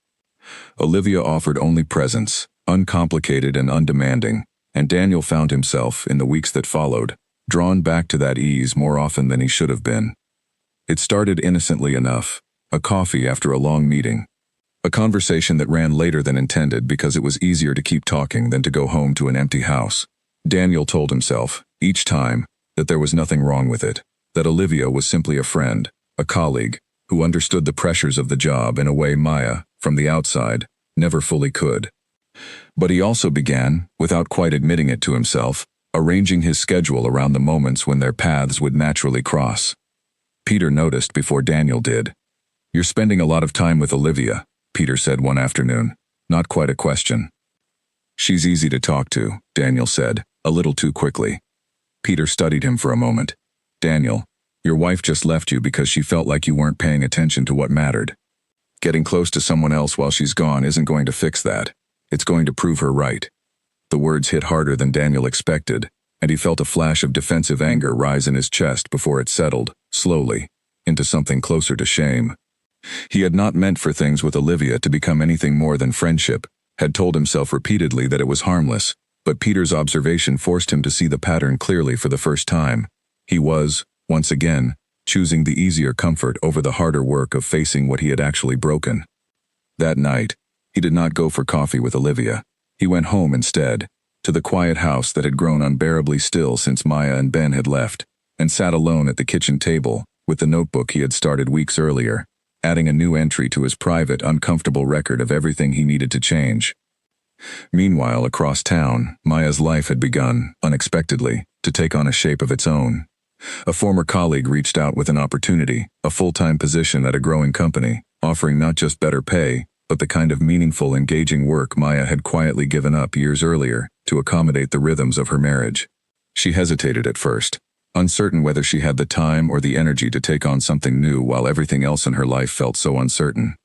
S1: Olivia offered only presence, uncomplicated and undemanding, and Daniel found himself, in the weeks that followed, drawn back to that ease more often than he should have been. It started innocently enough, a coffee after a long meeting, a conversation that ran later than intended because it was easier to keep talking than to go home to an empty house. Daniel told himself, each time, that there was nothing wrong with it, that Olivia was simply a friend, a colleague, who understood the pressures of the job in a way Maya, from the outside, never fully could. But he also began, without quite admitting it to himself, arranging his schedule around the moments when their paths would naturally cross. Peter noticed before Daniel did. "You're spending a lot of time with Olivia," Peter said one afternoon, not quite a question. "She's easy to talk to," Daniel said, a little too quickly. Peter studied him for a moment. "Daniel, your wife just left you because she felt like you weren't paying attention to what mattered. Getting close to someone else while she's gone isn't going to fix that. It's going to prove her right." The words hit harder than Daniel expected, and he felt a flash of defensive anger rise in his chest before it settled, slowly, into something closer to shame. He had not meant for things with Olivia to become anything more than friendship, had told himself repeatedly that it was harmless, but Peter's observation forced him to see the pattern clearly for the first time. He was, once again, choosing the easier comfort over the harder work of facing what he had actually broken. That night, he did not go for coffee with Olivia. He went home instead, to the quiet house that had grown unbearably still since Maya and Ben had left, and sat alone at the kitchen table with the notebook he had started weeks earlier, adding a new entry to his private, uncomfortable record of everything he needed to change. Meanwhile, across town, Maya's life had begun, unexpectedly, to take on a shape of its own. A former colleague reached out with an opportunity, a full-time position at a growing company, offering not just better pay, but the kind of meaningful, engaging work Maya had quietly given up years earlier to accommodate the rhythms of her marriage. She hesitated at first, uncertain whether she had the time or the energy to take on something new while everything else in her life felt so uncertain.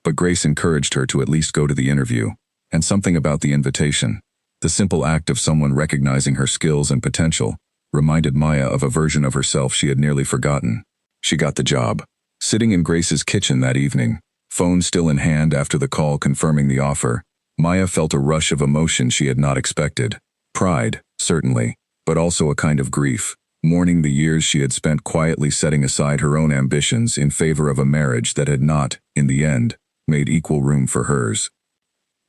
S1: But Grace encouraged her to at least go to the interview, and something about the invitation, the simple act of someone recognizing her skills and potential, reminded Maya of a version of herself she had nearly forgotten. She got the job. Sitting in Grace's kitchen that evening, phone still in hand after the call confirming the offer, Maya felt a rush of emotion she had not expected. Pride, certainly, but also a kind of grief, mourning the years she had spent quietly setting aside her own ambitions in favor of a marriage that had not, in the end, made equal room for hers.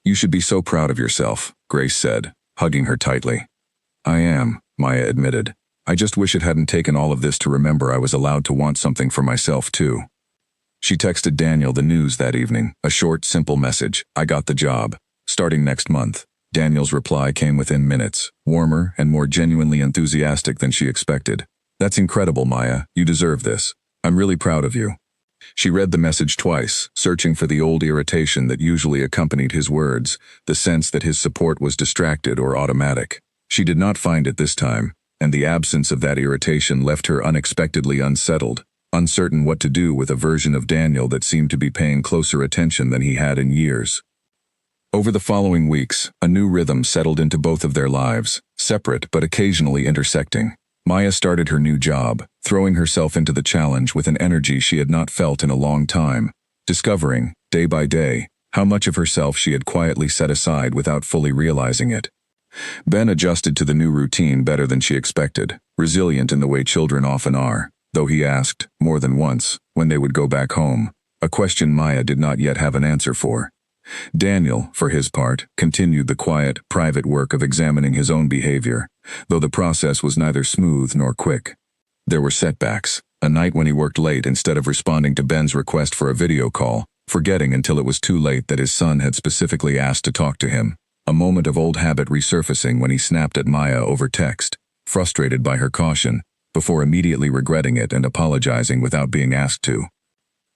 S1: "You should be so proud of yourself," Grace said, hugging her tightly. "I am," Maya admitted. "I just wish it hadn't taken all of this to remember I was allowed to want something for myself too." She texted Daniel the news that evening, a short, simple message: "I got the job. Starting next month." Daniel's reply came within minutes, warmer and more genuinely enthusiastic than she expected. "That's incredible, Maya. You deserve this. I'm really proud of you." She read the message twice, searching for the old irritation that usually accompanied his words, the sense that his support was distracted or automatic. She did not find it this time, and the absence of that irritation left her unexpectedly unsettled, uncertain what to do with a version of Daniel that seemed to be paying closer attention than he had in years. Over the following weeks, a new rhythm settled into both of their lives, separate but occasionally intersecting. Maya started her new job, throwing herself into the challenge with an energy she had not felt in a long time, discovering, day by day, how much of herself she had quietly set aside without fully realizing it. Ben adjusted to the new routine better than she expected, resilient in the way children often are, though he asked, more than once, when they would go back home, a question Maya did not yet have an answer for. Daniel, for his part, continued the quiet, private work of examining his own behavior, though the process was neither smooth nor quick. There were setbacks, a night when he worked late instead of responding to Ben's request for a video call, forgetting until it was too late that his son had specifically asked to talk to him, a moment of old habit resurfacing when he snapped at Maya over text, frustrated by her caution, before immediately regretting it and apologizing without being asked to.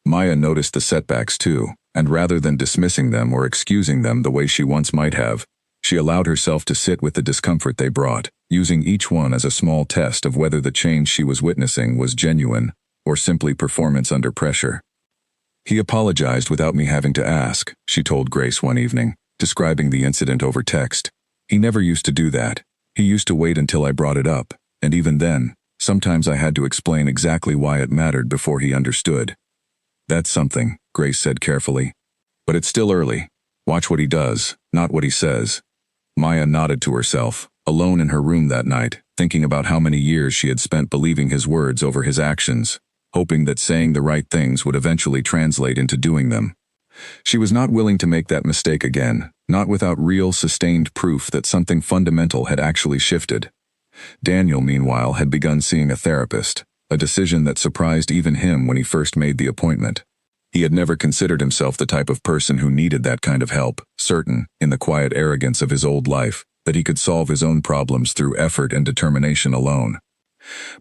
S1: Maya noticed the setbacks too, and rather than dismissing them or excusing them the way she once might have, she allowed herself to sit with the discomfort they brought, using each one as a small test of whether the change she was witnessing was genuine or simply performance under pressure. "He apologized without me having to ask," she told Grace one evening, describing the incident over text. "He never used to do that. He used to wait until I brought it up, and even then, sometimes I had to explain exactly why it mattered before he understood." "That's something," Grace said carefully. "But it's still early. Watch what he does, not what he says." Maya nodded to herself, alone in her room that night, thinking about how many years she had spent believing his words over his actions, hoping that saying the right things would eventually translate into doing them. She was not willing to make that mistake again, not without real, sustained proof that something fundamental had actually shifted. Daniel, meanwhile, had begun seeing a therapist, a decision that surprised even him when he first made the appointment. He had never considered himself the type of person who needed that kind of help, certain, in the quiet arrogance of his old life, that he could solve his own problems through effort and determination alone.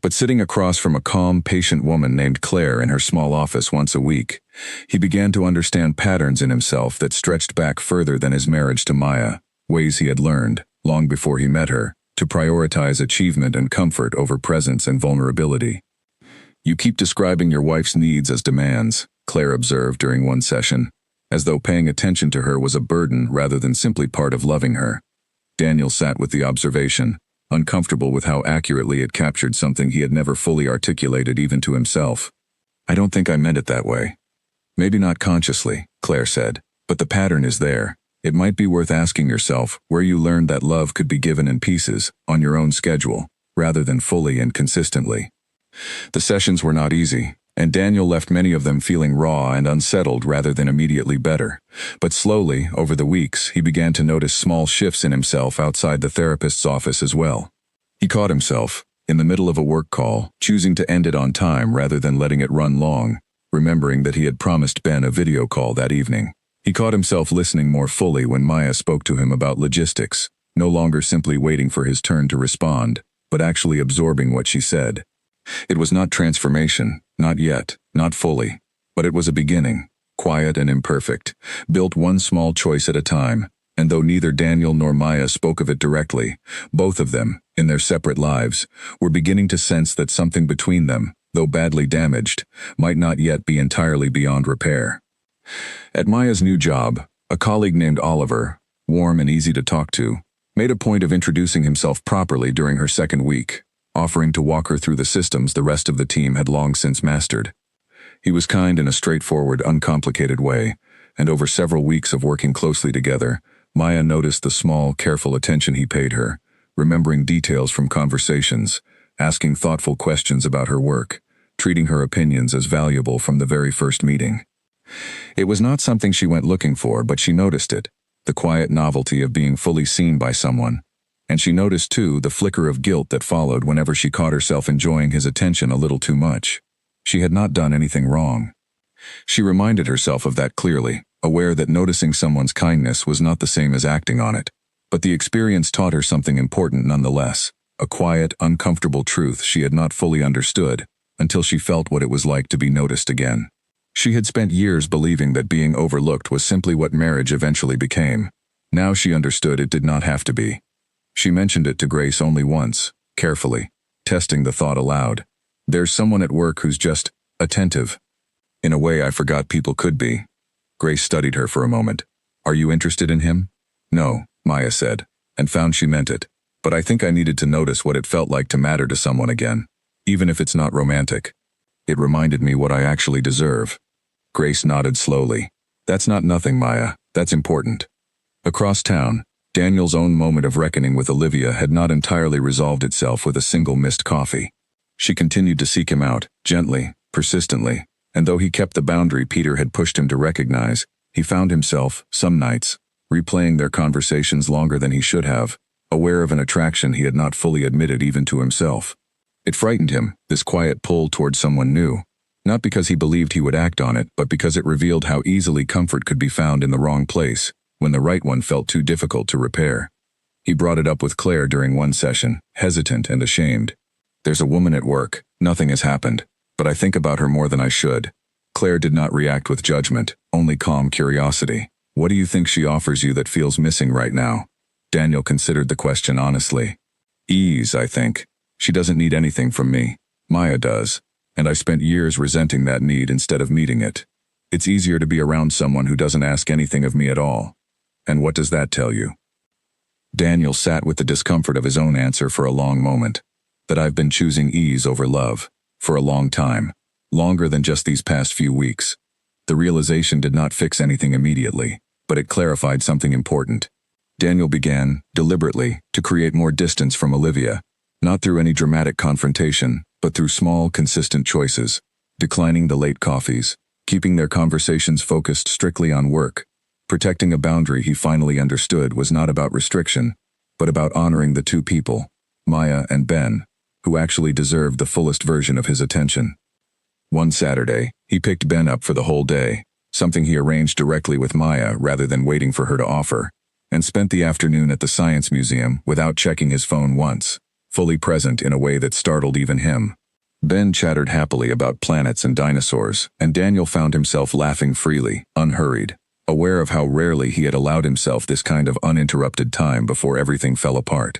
S1: But sitting across from a calm, patient woman named Claire in her small office once a week, he began to understand patterns in himself that stretched back further than his marriage to Maya, ways he had learned, long before he met her, to prioritize achievement and comfort over presence and vulnerability. "You keep describing your wife's needs as demands," Claire observed during one session, as though paying attention to her was a burden rather than simply part of loving her. Daniel sat with the observation, uncomfortable with how accurately it captured something he had never fully articulated even to himself. "I don't think I meant it that way." Maybe not consciously, Claire said, but the pattern is there. It might be worth asking yourself where you learned that love could be given in pieces, on your own schedule, rather than fully and consistently. The sessions were not easy, and Daniel left many of them feeling raw and unsettled rather than immediately better. But slowly, over the weeks, he began to notice small shifts in himself outside the therapist's office as well. He caught himself, in the middle of a work call, choosing to end it on time rather than letting it run long, remembering that he had promised Ben a video call that evening. He caught himself listening more fully when Maya spoke to him about logistics, no longer simply waiting for his turn to respond, but actually absorbing what she said. It was not transformation, not yet, not fully, but it was a beginning, quiet and imperfect, built one small choice at a time, and though neither Daniel nor Maya spoke of it directly, both of them, in their separate lives, were beginning to sense that something between them, though badly damaged, might not yet be entirely beyond repair. At Maya's new job, a colleague named Oliver, warm and easy to talk to, made a point of introducing himself properly during her second week, offering to walk her through the systems the rest of the team had long since mastered. He was kind in a straightforward, uncomplicated way, and over several weeks of working closely together, Maya noticed the small, careful attention he paid her, remembering details from conversations, asking thoughtful questions about her work, treating her opinions as valuable from the very first meeting. It was not something she went looking for, but she noticed it, the quiet novelty of being fully seen by someone. And she noticed, too, the flicker of guilt that followed whenever she caught herself enjoying his attention a little too much. She had not done anything wrong. She reminded herself of that clearly, aware that noticing someone's kindness was not the same as acting on it. But the experience taught her something important nonetheless, a quiet, uncomfortable truth she had not fully understood, until she felt what it was like to be noticed again. She had spent years believing that being overlooked was simply what marriage eventually became. Now she understood it did not have to be. She mentioned it to Grace only once, carefully, testing the thought aloud. There's someone at work who's just attentive. In a way I forgot people could be. Grace studied her for a moment. Are you interested in him? No, Maya said, and found she meant it. But I think I needed to notice what it felt like to matter to someone again, even if it's not romantic. It reminded me what I actually deserve. Grace nodded slowly. That's not nothing, Maya. That's important. Across town, Daniel's own moment of reckoning with Olivia had not entirely resolved itself with a single missed coffee. She continued to seek him out, gently, persistently, and though he kept the boundary Peter had pushed him to recognize, he found himself, some nights, replaying their conversations longer than he should have, aware of an attraction he had not fully admitted even to himself. It frightened him, this quiet pull toward someone new, not because he believed he would act on it, but because it revealed how easily comfort could be found in the wrong place, when the right one felt too difficult to repair. He brought it up with Claire during one session, hesitant and ashamed. There's a woman at work, nothing has happened, but I think about her more than I should. Claire did not react with judgment, only calm curiosity. What do you think she offers you that feels missing right now? Daniel considered the question honestly. Ease, I think. She doesn't need anything from me. Maya does, and I spent years resenting that need instead of meeting it. It's easier to be around someone who doesn't ask anything of me at all. And what does that tell you? Daniel sat with the discomfort of his own answer for a long moment. That I've been choosing ease over love, for a long time, longer than just these past few weeks. The realization did not fix anything immediately, but it clarified something important. Daniel began, deliberately, to create more distance from Olivia, not through any dramatic confrontation, but through small, consistent choices, declining the late coffees, keeping their conversations focused strictly on work, protecting a boundary he finally understood was not about restriction, but about honoring the two people, Maya and Ben, who actually deserved the fullest version of his attention. One Saturday, he picked Ben up for the whole day, something he arranged directly with Maya rather than waiting for her to offer, and spent the afternoon at the Science Museum without checking his phone once, fully present in a way that startled even him. Ben chattered happily about planets and dinosaurs, and Daniel found himself laughing freely, unhurried, aware of how rarely he had allowed himself this kind of uninterrupted time before everything fell apart.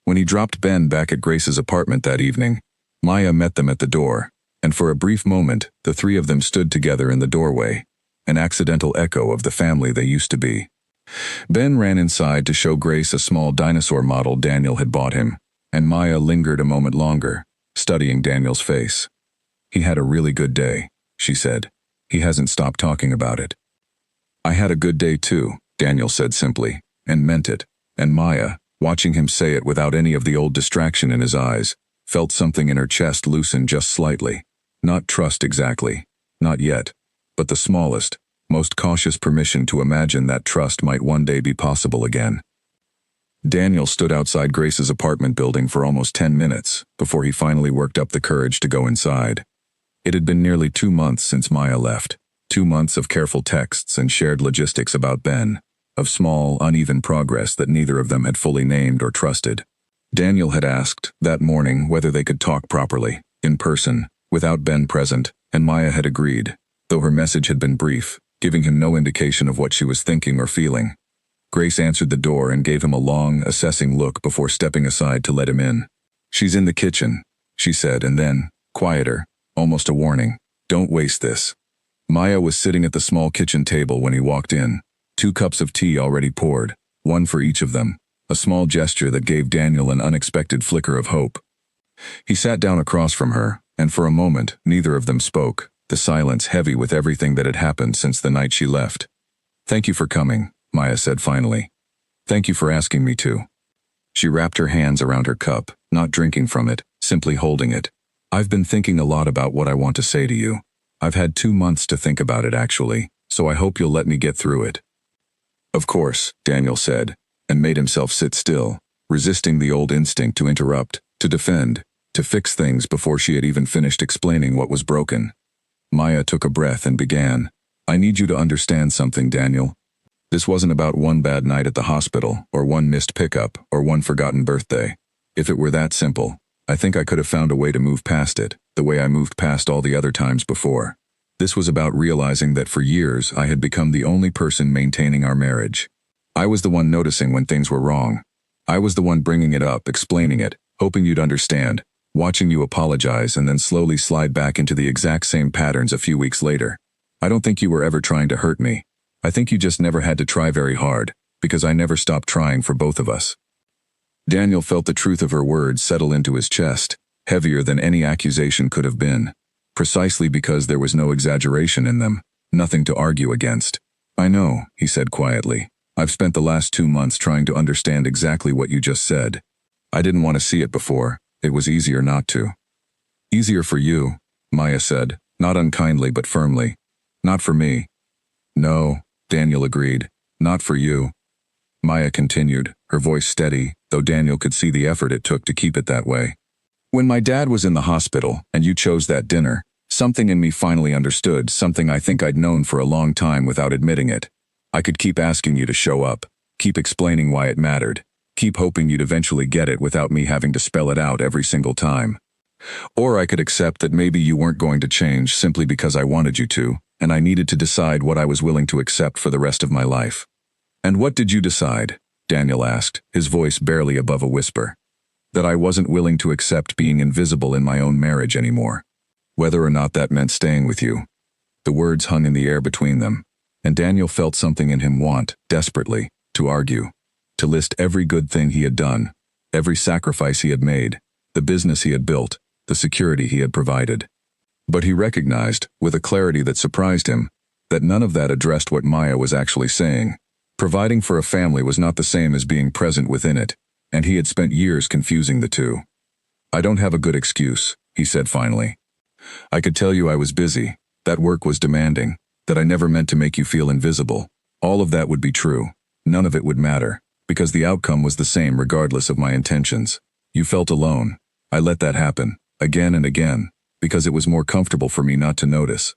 S1: When he dropped Ben back at Grace's apartment that evening, Maya met them at the door, and for a brief moment, the three of them stood together in the doorway, an accidental echo of the family they used to be. Ben ran inside to show Grace a small dinosaur model Daniel had bought him, and Maya lingered a moment longer, studying Daniel's face. He had a really good day, she said. He hasn't stopped talking about it. I had a good day too, Daniel said simply, and meant it, and Maya, watching him say it without any of the old distraction in his eyes, felt something in her chest loosen just slightly. Not trust exactly, not yet, but the smallest, most cautious permission to imagine that trust might one day be possible again. Daniel stood outside Grace's apartment building for almost 10 minutes before he finally worked up the courage to go inside. It had been nearly 2 months since Maya left, 2 months of careful texts and shared logistics about Ben, of small, uneven progress that neither of them had fully named or trusted. Daniel had asked that morning whether they could talk properly, in person, without Ben present, and Maya had agreed, though her message had been brief, giving him no indication of what she was thinking or feeling. Grace answered the door and gave him a long, assessing look before stepping aside to let him in. "She's in the kitchen," she said, and then, quieter, almost a warning, "Don't waste this." Maya was sitting at the small kitchen table when he walked in, 2 cups of tea already poured, one for each of them, a small gesture that gave Daniel an unexpected flicker of hope. He sat down across from her, and for a moment, neither of them spoke, the silence heavy with everything that had happened since the night she left. "Thank you for coming," Maya said finally. "Thank you for asking me to." She wrapped her hands around her cup, not drinking from it, simply holding it. "I've been thinking a lot about what I want to say to you. I've had 2 months to think about it actually, so I hope you'll let me get through it." "Of course," Daniel said, and made himself sit still, resisting the old instinct to interrupt, to defend, to fix things before she had even finished explaining what was broken. Maya took a breath and began, "I need you to understand something, Daniel. This wasn't about one bad night at the hospital, or one missed pickup, or one forgotten birthday. If it were that simple, I think I could have found a way to move past it, the way I moved past all the other times before. This was about realizing that for years I had become the only person maintaining our marriage. I was the one noticing when things were wrong. I was the one bringing it up, explaining it, hoping you'd understand, watching you apologize and then slowly slide back into the exact same patterns a few weeks later. I don't think you were ever trying to hurt me. I think you just never had to try very hard, because I never stopped trying for both of us." Daniel felt the truth of her words settle into his chest, heavier than any accusation could have been, precisely because there was no exaggeration in them, nothing to argue against. "I know," he said quietly. "I've spent the last 2 months trying to understand exactly what you just said. I didn't want to see it before. It was easier not to." "Easier for you," Maya said, not unkindly but firmly. "Not for me." "No," Daniel agreed. "Not for you." Maya continued, her voice steady, though Daniel could see the effort it took to keep it that way. "When my dad was in the hospital, and you chose that dinner, something in me finally understood, something I think I'd known for a long time without admitting it. I could keep asking you to show up, keep explaining why it mattered, keep hoping you'd eventually get it without me having to spell it out every single time. Or I could accept that maybe you weren't going to change simply because I wanted you to, and I needed to decide what I was willing to accept for the rest of my life." "And what did you decide?" Daniel asked, his voice barely above a whisper. "That I wasn't willing to accept being invisible in my own marriage anymore. Whether or not that meant staying with you." The words hung in the air between them, and Daniel felt something in him want, desperately, to argue, to list every good thing he had done, every sacrifice he had made, the business he had built, the security he had provided. But he recognized, with a clarity that surprised him, that none of that addressed what Maya was actually saying. Providing for a family was not the same as being present within it, and he had spent years confusing the two. "I don't have a good excuse," he said finally. "I could tell you I was busy, that work was demanding, that I never meant to make you feel invisible. All of that would be true. None of it would matter, because the outcome was the same regardless of my intentions. You felt alone. I let that happen, again and again, because it was more comfortable for me not to notice."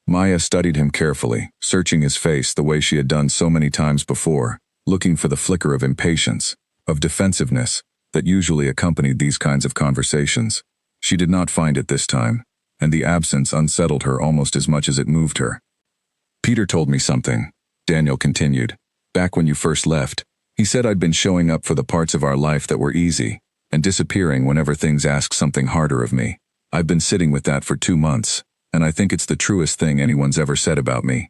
S1: Maya studied him carefully, searching his face the way she had done so many times before, looking for the flicker of impatience, of defensiveness, that usually accompanied these kinds of conversations. She did not find it this time, and the absence unsettled her almost as much as it moved her. "Peter told me something," Daniel continued. "Back when you first left, he said I'd been showing up for the parts of our life that were easy, and disappearing whenever things asked something harder of me. I've been sitting with that for 2 months, and I think it's the truest thing anyone's ever said about me."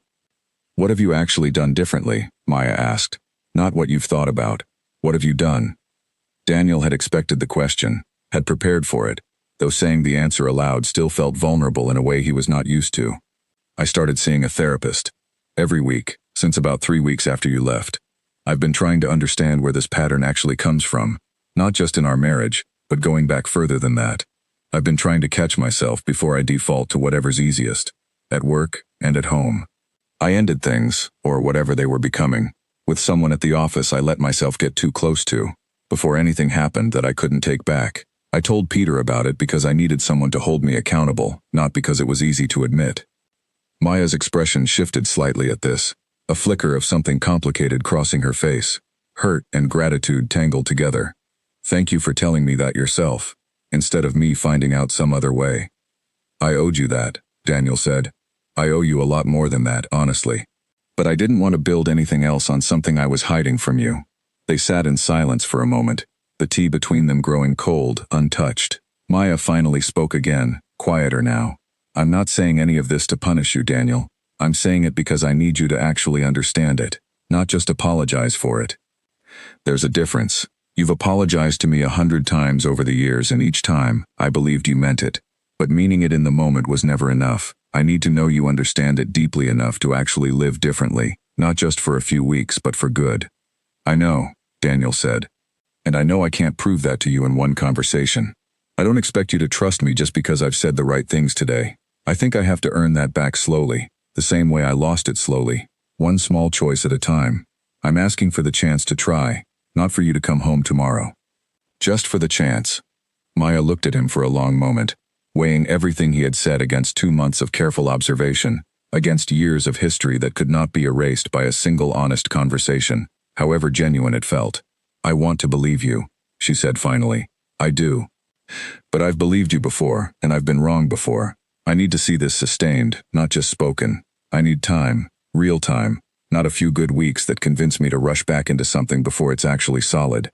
S1: "What have you actually done differently?" Maya asked. "Not what you've thought about. What have you done?" Daniel had expected the question, had prepared for it, though saying the answer aloud still felt vulnerable in a way he was not used to. I started seeing a therapist. Every week, since about 3 weeks after you left. I've been trying to understand where this pattern actually comes from, not just in our marriage, but going back further than that. I've been trying to catch myself before I default to whatever's easiest, at work and at home. I ended things, or whatever they were becoming, with someone at the office I let myself get too close to, before anything happened that I couldn't take back. I told Peter about it because I needed someone to hold me accountable, not because it was easy to admit. Maya's expression shifted slightly at this, a flicker of something complicated crossing her face. Hurt and gratitude tangled together. Thank you for telling me that yourself, instead of me finding out some other way. I owed you that, Daniel said. I owe you a lot more than that, honestly. But I didn't want to build anything else on something I was hiding from you. They sat in silence for a moment, the tea between them growing cold, untouched. Maya finally spoke again, quieter now. I'm not saying any of this to punish you, Daniel. I'm saying it because I need you to actually understand it, not just apologize for it. There's a difference. You've apologized to me 100 times over the years, and each time, I believed you meant it. But meaning it in the moment was never enough. I need to know you understand it deeply enough to actually live differently, not just for a few weeks, but for good. I know, Daniel said. And I know I can't prove that to you in one conversation. I don't expect you to trust me just because I've said the right things today. I think I have to earn that back slowly, the same way I lost it slowly, one small choice at a time. I'm asking for the chance to try, not for you to come home tomorrow. Just for the chance. Maya looked at him for a long moment, weighing everything he had said against 2 months of careful observation, against years of history that could not be erased by a single honest conversation, however genuine it felt. I want to believe you, she said finally. I do. But I've believed you before, and I've been wrong before. I need to see this sustained, not just spoken. I need time, real time, not a few good weeks that convince me to rush back into something before it's actually solid.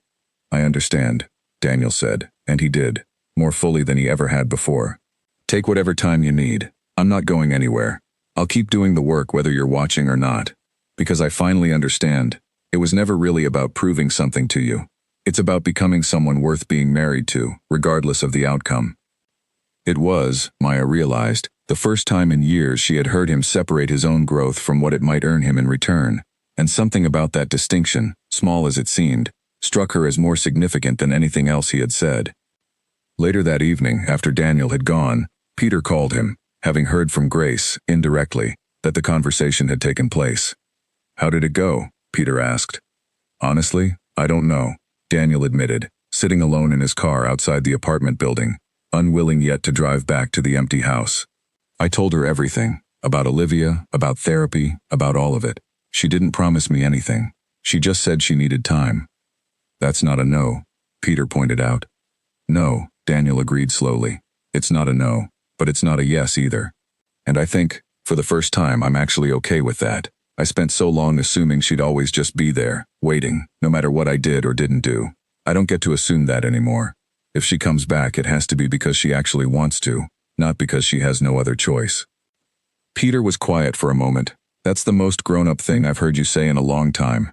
S1: I understand, Daniel said, and he did, more fully than he ever had before. Take whatever time you need. I'm not going anywhere. I'll keep doing the work whether you're watching or not. Because I finally understand. It was never really about proving something to you. It's about becoming someone worth being married to, regardless of the outcome. It was, Maya realized, the first time in years she had heard him separate his own growth from what it might earn him in return, and something about that distinction, small as it seemed, struck her as more significant than anything else he had said. Later that evening, after Daniel had gone, Peter called him, having heard from Grace, indirectly, that the conversation had taken place. How did it go? Peter asked. Honestly, I don't know, Daniel admitted, sitting alone in his car outside the apartment building, unwilling yet to drive back to the empty house. I told her everything, about Olivia, about therapy, about all of it. She didn't promise me anything. She just said she needed time. That's not a no, Peter pointed out. No, Daniel agreed slowly. It's not a no, but it's not a yes either. And I think, for the first time, I'm actually okay with that. I spent so long assuming she'd always just be there, waiting, no matter what I did or didn't do. I don't get to assume that anymore. If she comes back, it has to be because she actually wants to, not because she has no other choice. Peter was quiet for a moment. That's the most grown-up thing I've heard you say in a long time.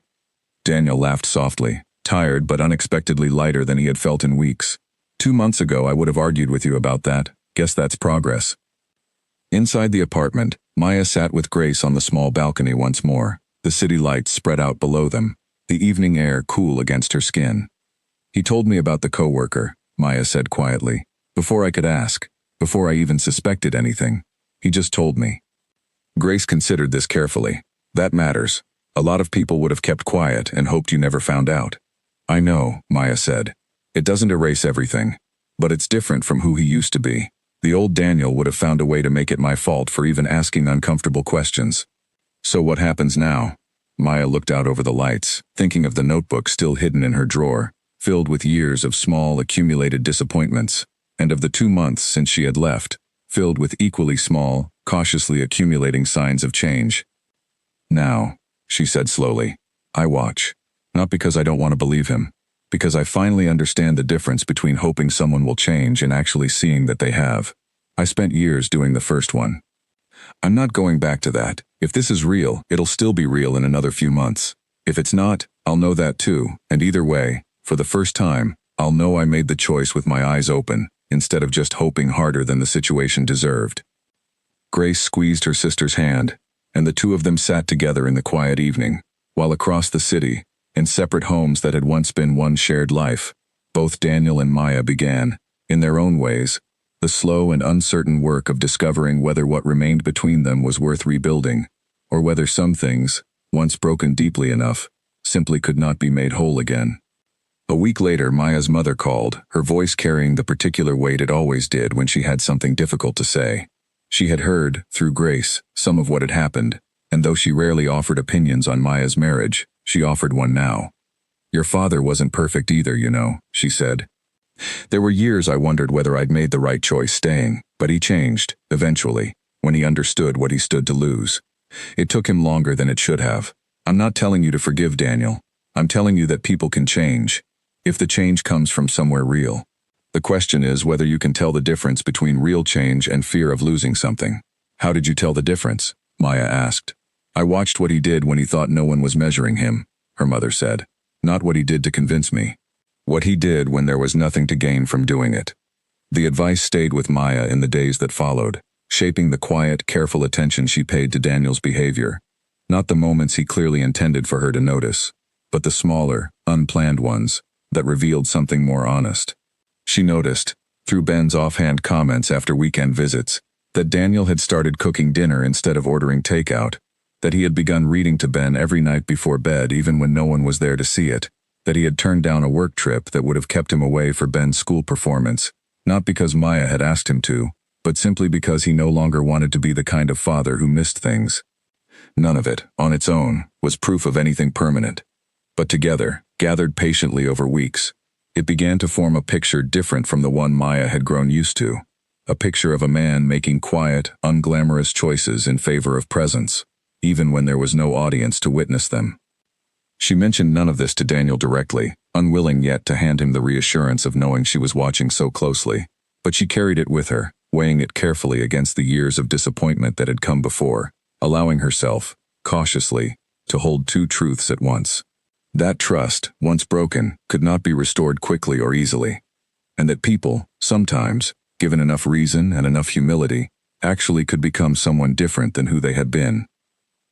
S1: Daniel laughed softly, tired but unexpectedly lighter than he had felt in weeks. 2 months ago I would have argued with you about that. Guess that's progress. Inside the apartment, Maya sat with Grace on the small balcony once more, the city lights spread out below them, the evening air cool against her skin. He told me about the coworker, Maya said quietly, before I could ask, before I even suspected anything. He just told me. Grace considered this carefully. That matters. A lot of people would have kept quiet and hoped you never found out. I know, Maya said. It doesn't erase everything, but it's different from who he used to be. The old Daniel would have found a way to make it my fault for even asking uncomfortable questions. So what happens now? Maya looked out over the lights, thinking of the notebook still hidden in her drawer, filled with years of small, accumulated disappointments, and of the 2 months since she had left, filled with equally small, cautiously accumulating signs of change. Now, she said slowly, I watch. Not because I don't want to believe him, because I finally understand the difference between hoping someone will change and actually seeing that they have. I spent years doing the first one. I'm not going back to that. If this is real, it'll still be real in another few months. If it's not, I'll know that too, and either way, for the first time, I'll know I made the choice with my eyes open, instead of just hoping harder than the situation deserved. Grace squeezed her sister's hand, and the two of them sat together in the quiet evening, while across the city, in separate homes that had once been one shared life, both Daniel and Maya began, in their own ways, the slow and uncertain work of discovering whether what remained between them was worth rebuilding, or whether some things, once broken deeply enough, simply could not be made whole again. A week later, Maya's mother called, her voice carrying the particular weight it always did when she had something difficult to say. She had heard, through Grace, some of what had happened, and though she rarely offered opinions on Maya's marriage, she offered one now. "Your father wasn't perfect either, you know," she said. "There were years I wondered whether I'd made the right choice staying, but he changed, eventually, when he understood what he stood to lose. It took him longer than it should have. I'm not telling you to forgive Daniel. I'm telling you that people can change, if the change comes from somewhere real. The question is whether you can tell the difference between real change and fear of losing something." "How did you tell the difference?" Maya asked. "I watched what he did when he thought no one was measuring him," her mother said. "Not what he did to convince me. What he did when there was nothing to gain from doing it." The advice stayed with Maya in the days that followed, shaping the quiet, careful attention she paid to Daniel's behavior. Not the moments he clearly intended for her to notice, but the smaller, unplanned ones that revealed something more honest. She noticed, through Ben's offhand comments after weekend visits, that Daniel had started cooking dinner instead of ordering takeout, that he had begun reading to Ben every night before bed even when no one was there to see it, that he had turned down a work trip that would have kept him away for Ben's school performance, not because Maya had asked him to, but simply because he no longer wanted to be the kind of father who missed things. None of it, on its own, was proof of anything permanent. But together, gathered patiently over weeks, it began to form a picture different from the one Maya had grown used to. A picture of a man making quiet, unglamorous choices in favor of presence, even when there was no audience to witness them. She mentioned none of this to Daniel directly, unwilling yet to hand him the reassurance of knowing she was watching so closely, but she carried it with her, weighing it carefully against the years of disappointment that had come before, allowing herself, cautiously, to hold two truths at once. That trust, once broken, could not be restored quickly or easily, and that people, sometimes, given enough reason and enough humility, actually could become someone different than who they had been.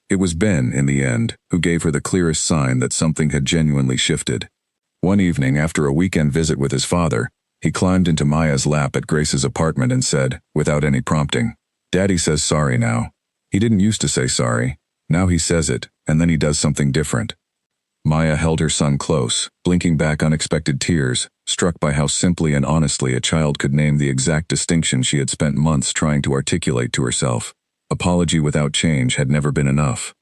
S1: It was Ben, in the end, who gave her the clearest sign that something had genuinely shifted. One evening, after a weekend visit with his father, he climbed into Maya's lap at Grace's apartment and said, without any prompting, "Daddy says sorry now. He didn't used to say sorry. Now he says it, and then he does something different." Maya held her son close, blinking back unexpected tears, struck by how simply and honestly a child could name the exact distinction she had spent months trying to articulate to herself. Apology without change had never been enough.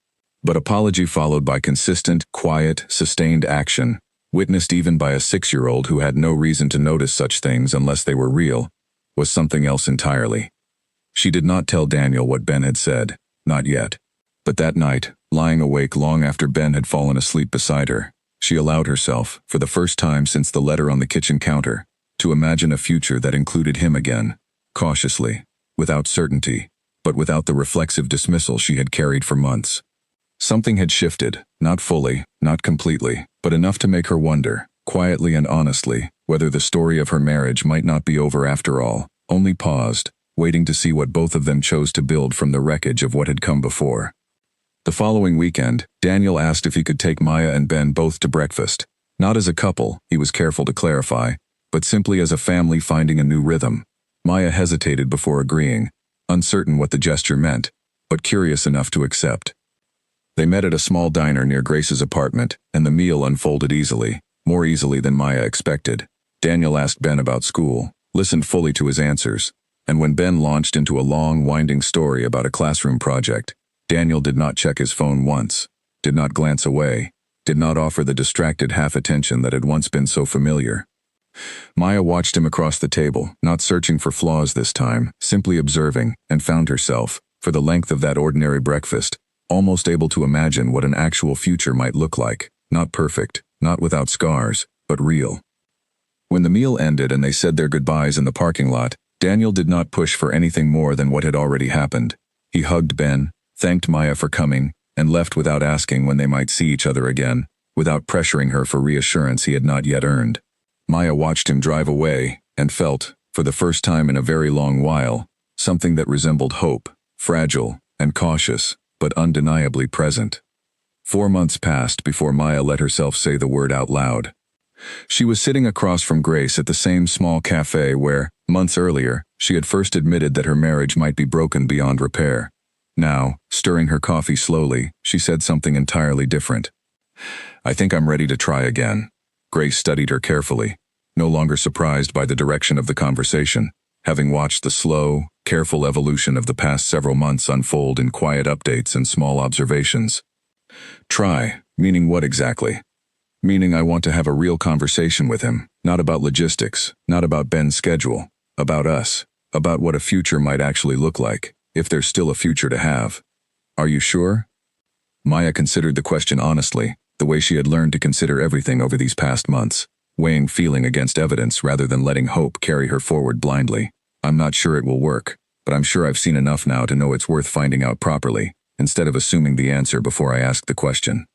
S1: But apology followed by consistent, quiet, sustained action, witnessed even by a 6-year-old who had no reason to notice such things unless they were real, was something else entirely. She did not tell Daniel what Ben had said, not yet. But that night, lying awake long after Ben had fallen asleep beside her, she allowed herself, for the first time since the letter on the kitchen counter, to imagine a future that included him again, cautiously, without certainty, but without the reflexive dismissal she had carried for months. Something had shifted, not fully, not completely, but enough to make her wonder, quietly and honestly, whether the story of her marriage might not be over after all, only paused, waiting to see what both of them chose to build from the wreckage of what had come before. The following weekend, Daniel asked if he could take Maya and Ben both to breakfast, not as a couple, he was careful to clarify, but simply as a family finding a new rhythm. Maya hesitated before agreeing, uncertain what the gesture meant, but curious enough to accept. They met at a small diner near Grace's apartment, and the meal unfolded easily, more easily than Maya expected. Daniel asked Ben about school, listened fully to his answers, and when Ben launched into a long, winding story about a classroom project, Daniel did not check his phone once, did not glance away, did not offer the distracted half-attention that had once been so familiar. Maya watched him across the table, not searching for flaws this time, simply observing, and found herself, for the length of that ordinary breakfast, almost able to imagine what an actual future might look like, not perfect, not without scars, but real. When the meal ended and they said their goodbyes in the parking lot, Daniel did not push for anything more than what had already happened. He hugged Ben, thanked Maya for coming, and left without asking when they might see each other again, without pressuring her for reassurance he had not yet earned. Maya watched him drive away, and felt, for the first time in a very long while, something that resembled hope, fragile and cautious, but undeniably present. 4 months passed before Maya let herself say the word out loud. She was sitting across from Grace at the same small cafe where, months earlier, she had first admitted that her marriage might be broken beyond repair. Now, stirring her coffee slowly, she said something entirely different. "I think I'm ready to try again." Grace studied her carefully, no longer surprised by the direction of the conversation, having watched the slow, careful evolution of the past several months unfold in quiet updates and small observations. "Try, meaning what exactly?" "Meaning I want to have a real conversation with him, not about logistics, not about Ben's schedule, about us, about what a future might actually look like, if there's still a future to have." "Are you sure?" Maya considered the question honestly, the way she had learned to consider everything over these past months, weighing feeling against evidence rather than letting hope carry her forward blindly. "I'm not sure it will work, but I'm sure I've seen enough now to know it's worth finding out properly, instead of assuming the answer before I ask the question."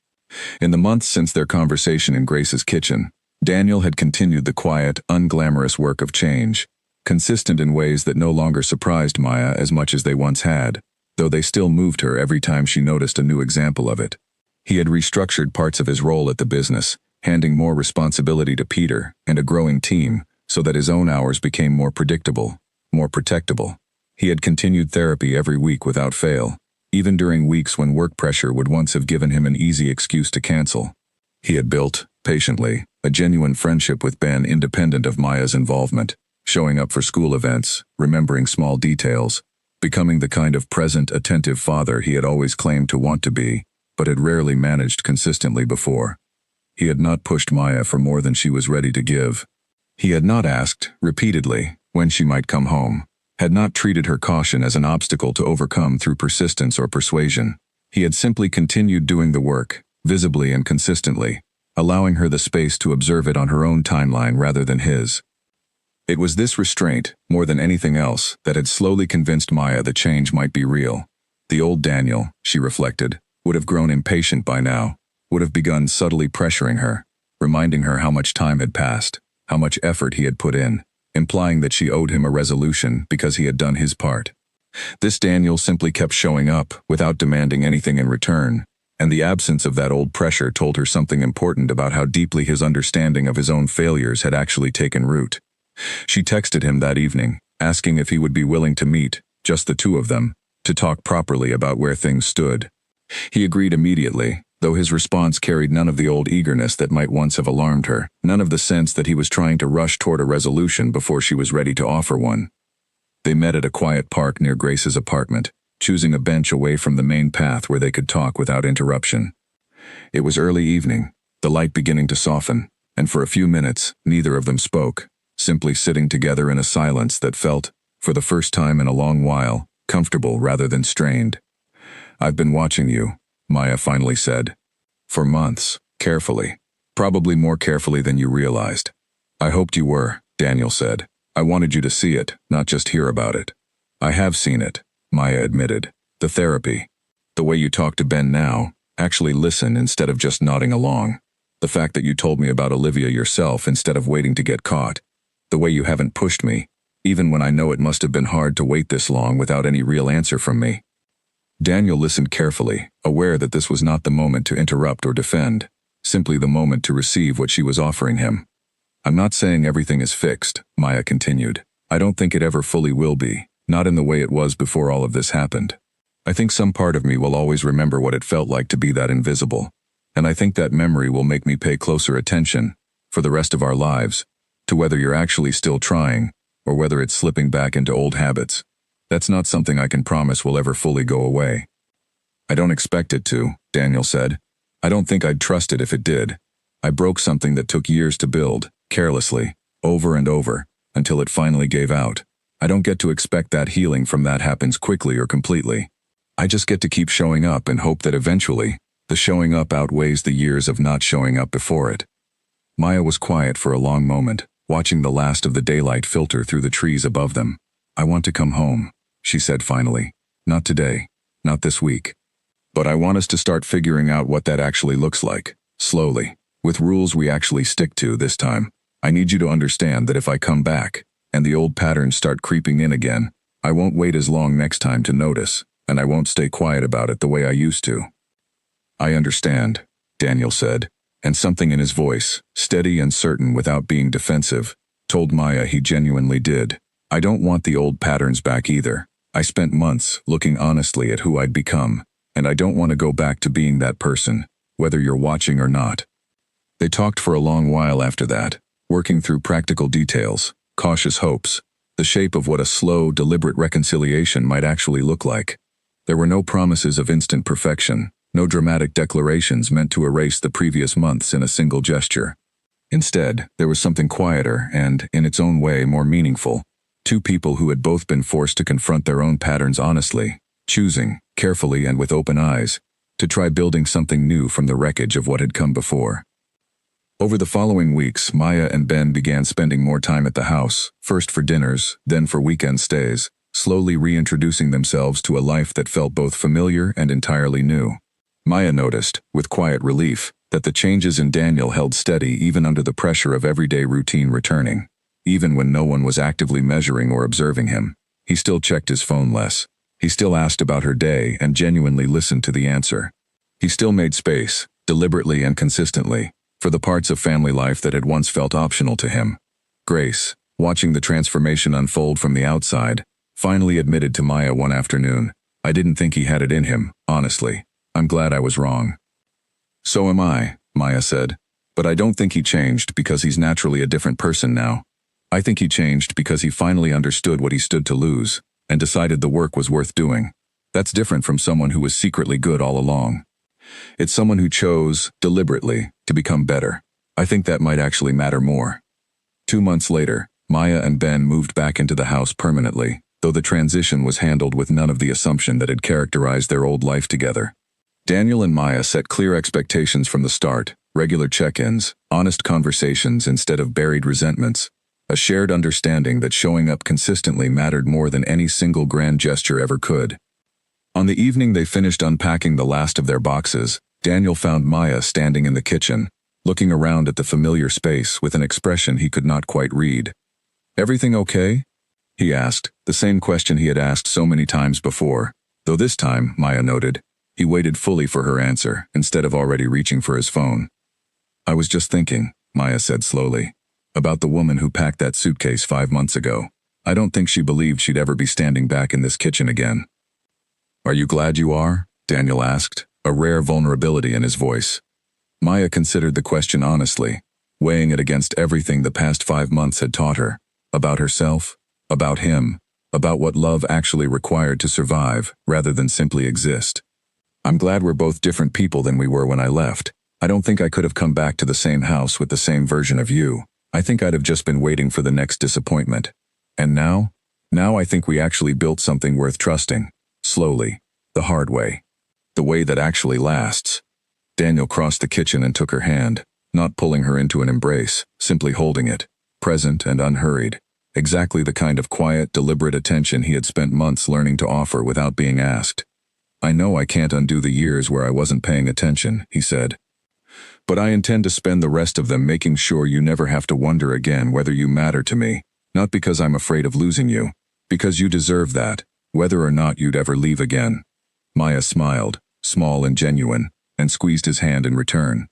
S1: In the months since their conversation in Grace's kitchen, Daniel had continued the quiet, unglamorous work of change, consistent in ways that no longer surprised Maya as much as they once had, though they still moved her every time she noticed a new example of it. He had restructured parts of his role at the business, handing more responsibility to Peter and a growing team so that his own hours became more predictable, more protectable. He had continued therapy every week without fail, even during weeks when work pressure would once have given him an easy excuse to cancel. He had built, patiently, a genuine friendship with Ben independent of Maya's involvement, showing up for school events, remembering small details, becoming the kind of present, attentive father he had always claimed to want to be, but had rarely managed consistently before. He had not pushed Maya for more than she was ready to give. He had not asked, repeatedly, when she might come home, had not treated her caution as an obstacle to overcome through persistence or persuasion. He had simply continued doing the work, visibly and consistently, allowing her the space to observe it on her own timeline rather than his. It was this restraint, more than anything else, that had slowly convinced Maya the change might be real. The old Daniel, she reflected, would have grown impatient by now, would have begun subtly pressuring her, reminding her how much time had passed, how much effort he had put in, implying that she owed him a resolution because he had done his part. This Daniel simply kept showing up without demanding anything in return, and the absence of that old pressure told her something important about how deeply his understanding of his own failures had actually taken root. She texted him that evening, asking if he would be willing to meet, just the two of them, to talk properly about where things stood. He agreed immediately, though his response carried none of the old eagerness that might once have alarmed her, none of the sense that he was trying to rush toward a resolution before she was ready to offer one. They met at a quiet park near Grace's apartment, choosing a bench away from the main path where they could talk without interruption. It was early evening, the light beginning to soften, and for a few minutes, neither of them spoke, simply sitting together in a silence that felt, for the first time in a long while, comfortable rather than strained. "I've been watching you," Maya finally said. "For months, carefully. Probably more carefully than you realized." "I hoped you were," Daniel said. "I wanted you to see it, not just hear about it." "I have seen it," Maya admitted. "The therapy. The way you talk to Ben now, actually listen instead of just nodding along. The fact that you told me about Olivia yourself instead of waiting to get caught. The way you haven't pushed me, even when I know it must have been hard to wait this long without any real answer from me." Daniel listened carefully, aware that this was not the moment to interrupt or defend, simply the moment to receive what she was offering him. "I'm not saying everything is fixed," Maya continued. "I don't think it ever fully will be, not in the way it was before all of this happened. I think some part of me will always remember what it felt like to be that invisible, and I think that memory will make me pay closer attention, for the rest of our lives, to whether you're actually still trying, or whether it's slipping back into old habits. That's not something I can promise will ever fully go away." "I don't expect it to," Daniel said. "I don't think I'd trust it if it did. I broke something that took years to build, carelessly, over and over, until it finally gave out. I don't get to expect that healing from that happens quickly or completely. I just get to keep showing up and hope that eventually, the showing up outweighs the years of not showing up before it." Maya was quiet for a long moment, watching the last of the daylight filter through the trees above them. "I want to come home," she said finally. "Not today, not this week. But I want us to start figuring out what that actually looks like, slowly, with rules we actually stick to this time. I need you to understand that if I come back, and the old patterns start creeping in again, I won't wait as long next time to notice. and I won't stay quiet about it the way I used to." "I understand," Daniel said, and something in his voice, steady and certain without being defensive, told Maya he genuinely did. "I don't want the old patterns back either. I spent months looking honestly at who I'd become, and I don't want to go back to being that person, whether you're watching or not." They talked for a long while after that, working through practical details, cautious hopes, the shape of what a slow, deliberate reconciliation might actually look like. There were no promises of instant perfection, no dramatic declarations meant to erase the previous months in a single gesture. Instead, there was something quieter and, in its own way, more meaningful. Two people who had both been forced to confront their own patterns honestly, choosing, carefully and with open eyes, to try building something new from the wreckage of what had come before. Over the following weeks, Maya and Ben began spending more time at the house, first for dinners, then for weekend stays, slowly reintroducing themselves to a life that felt both familiar and entirely new. Maya noticed, with quiet relief, that the changes in Daniel held steady even under the pressure of everyday routine returning. Even when no one was actively measuring or observing him, he still checked his phone less. He still asked about her day and genuinely listened to the answer. He still made space, deliberately and consistently, for the parts of family life that had once felt optional to him. Grace, watching the transformation unfold from the outside, finally admitted to Maya one afternoon, "I didn't think he had it in him, honestly. I'm glad I was wrong." "So am I," Maya said, "but I don't think he changed because he's naturally a different person now. I think he changed because he finally understood what he stood to lose, and decided the work was worth doing. That's different from someone who was secretly good all along. It's someone who chose, deliberately, to become better. I think that might actually matter more." 2 months later, Maya and Ben moved back into the house permanently, though the transition was handled with none of the assumption that had characterized their old life together. Daniel and Maya set clear expectations from the start, regular check-ins, honest conversations instead of buried resentments, a shared understanding that showing up consistently mattered more than any single grand gesture ever could. On the evening they finished unpacking the last of their boxes, Daniel found Maya standing in the kitchen, looking around at the familiar space with an expression he could not quite read. "Everything okay?" he asked, the same question he had asked so many times before, though this time, Maya noted, he waited fully for her answer instead of already reaching for his phone. "I was just thinking," Maya said slowly, "about the woman who packed that suitcase 5 months ago. I don't think she believed she'd ever be standing back in this kitchen again." "Are you glad you are?" Daniel asked, a rare vulnerability in his voice. Maya considered the question honestly, weighing it against everything the past 5 months had taught her, about herself, about him, about what love actually required to survive rather than simply exist. "I'm glad we're both different people than we were when I left. I don't think I could have come back to the same house with the same version of you. I think I'd have just been waiting for the next disappointment. And now? Now I think we actually built something worth trusting. Slowly. The hard way. The way that actually lasts." Daniel crossed the kitchen and took her hand, not pulling her into an embrace, simply holding it, present and unhurried. Exactly the kind of quiet, deliberate attention he had spent months learning to offer without being asked. "I know I can't undo the years where I wasn't paying attention," he said. "But I intend to spend the rest of them making sure you never have to wonder again whether you matter to me, not because I'm afraid of losing you, because you deserve that, whether or not you'd ever leave again." Maya smiled, small and genuine, and squeezed his hand in return.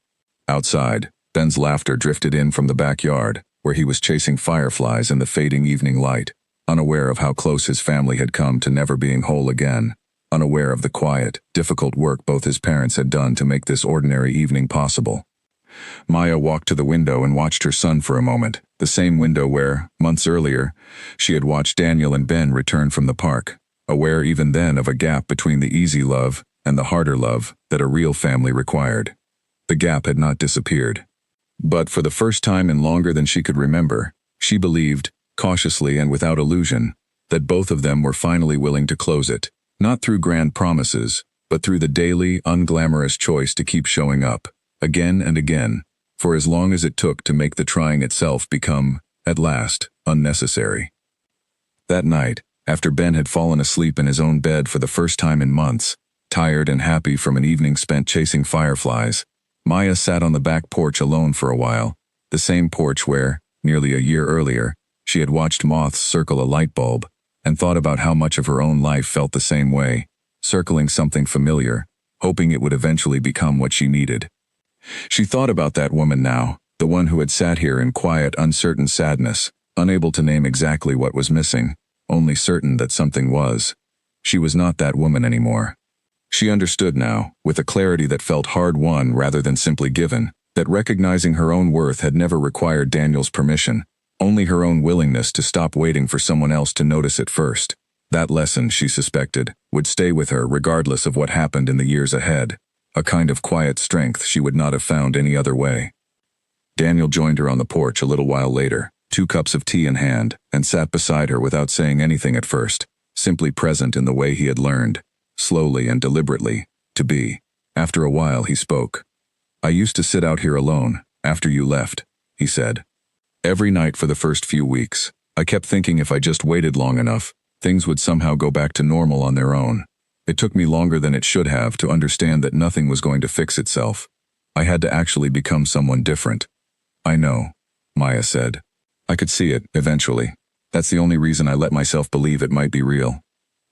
S1: Outside, Ben's laughter drifted in from the backyard, where he was chasing fireflies in the fading evening light, unaware of how close his family had come to never being whole again, unaware of the quiet, difficult work both his parents had done to make this ordinary evening possible. Maya walked to the window and watched her son for a moment, the same window where, months earlier, she had watched Daniel and Ben return from the park, aware even then of a gap between the easy love and the harder love that a real family required. The gap had not disappeared. But for the first time in longer than she could remember, she believed, cautiously and without illusion, that both of them were finally willing to close it, not through grand promises, but through the daily, unglamorous choice to keep showing up, again and again, for as long as it took to make the trying itself become, at last, unnecessary. That night, after Ben had fallen asleep in his own bed for the first time in months, tired and happy from an evening spent chasing fireflies, Maya sat on the back porch alone for a while, the same porch where, nearly a year earlier, she had watched moths circle a light bulb, and thought about how much of her own life felt the same way, circling something familiar, hoping it would eventually become what she needed. She thought about that woman now, the one who had sat here in quiet, uncertain sadness, unable to name exactly what was missing, only certain that something was. She was not that woman anymore. She understood now, with a clarity that felt hard-won rather than simply given, that recognizing her own worth had never required Daniel's permission, only her own willingness to stop waiting for someone else to notice it first. That lesson, she suspected, would stay with her regardless of what happened in the years ahead, a kind of quiet strength she would not have found any other way. Daniel joined her on the porch a little while later, 2 cups of tea in hand, and sat beside her without saying anything at first, simply present in the way he had learned, slowly and deliberately, to be. After a while he spoke. "I used to sit out here alone, after you left," he said. "Every night for the first few weeks. I kept thinking if I just waited long enough, things would somehow go back to normal on their own. It took me longer than it should have to understand that nothing was going to fix itself. I had to actually become someone different." "I know," Maya said. "I could see it, eventually. That's the only reason I let myself believe it might be real."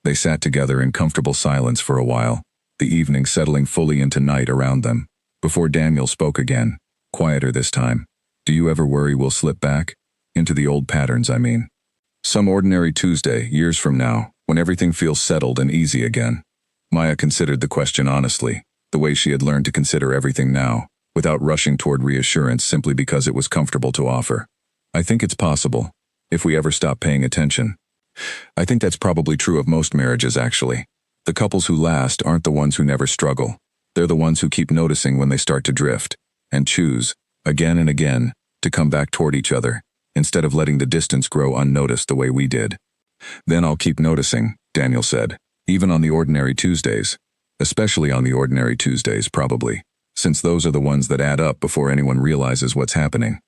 S1: They sat together in comfortable silence for a while, the evening settling fully into night around them, before Daniel spoke again, quieter this time. "Do you ever worry we'll slip back? Into the old patterns, I mean. Some ordinary Tuesday, years from now, when everything feels settled and easy again." Maya considered the question honestly, the way she had learned to consider everything now, without rushing toward reassurance simply because it was comfortable to offer. "I think it's possible, if we ever stop paying attention. I think that's probably true of most marriages, actually. The couples who last aren't the ones who never struggle. They're the ones who keep noticing when they start to drift, and choose, again and again, to come back toward each other, instead of letting the distance grow unnoticed the way we did." "Then I'll keep noticing," Daniel said, "even on the ordinary Tuesdays. Especially on the ordinary Tuesdays, probably, since those are the ones that add up before anyone realizes what's happening."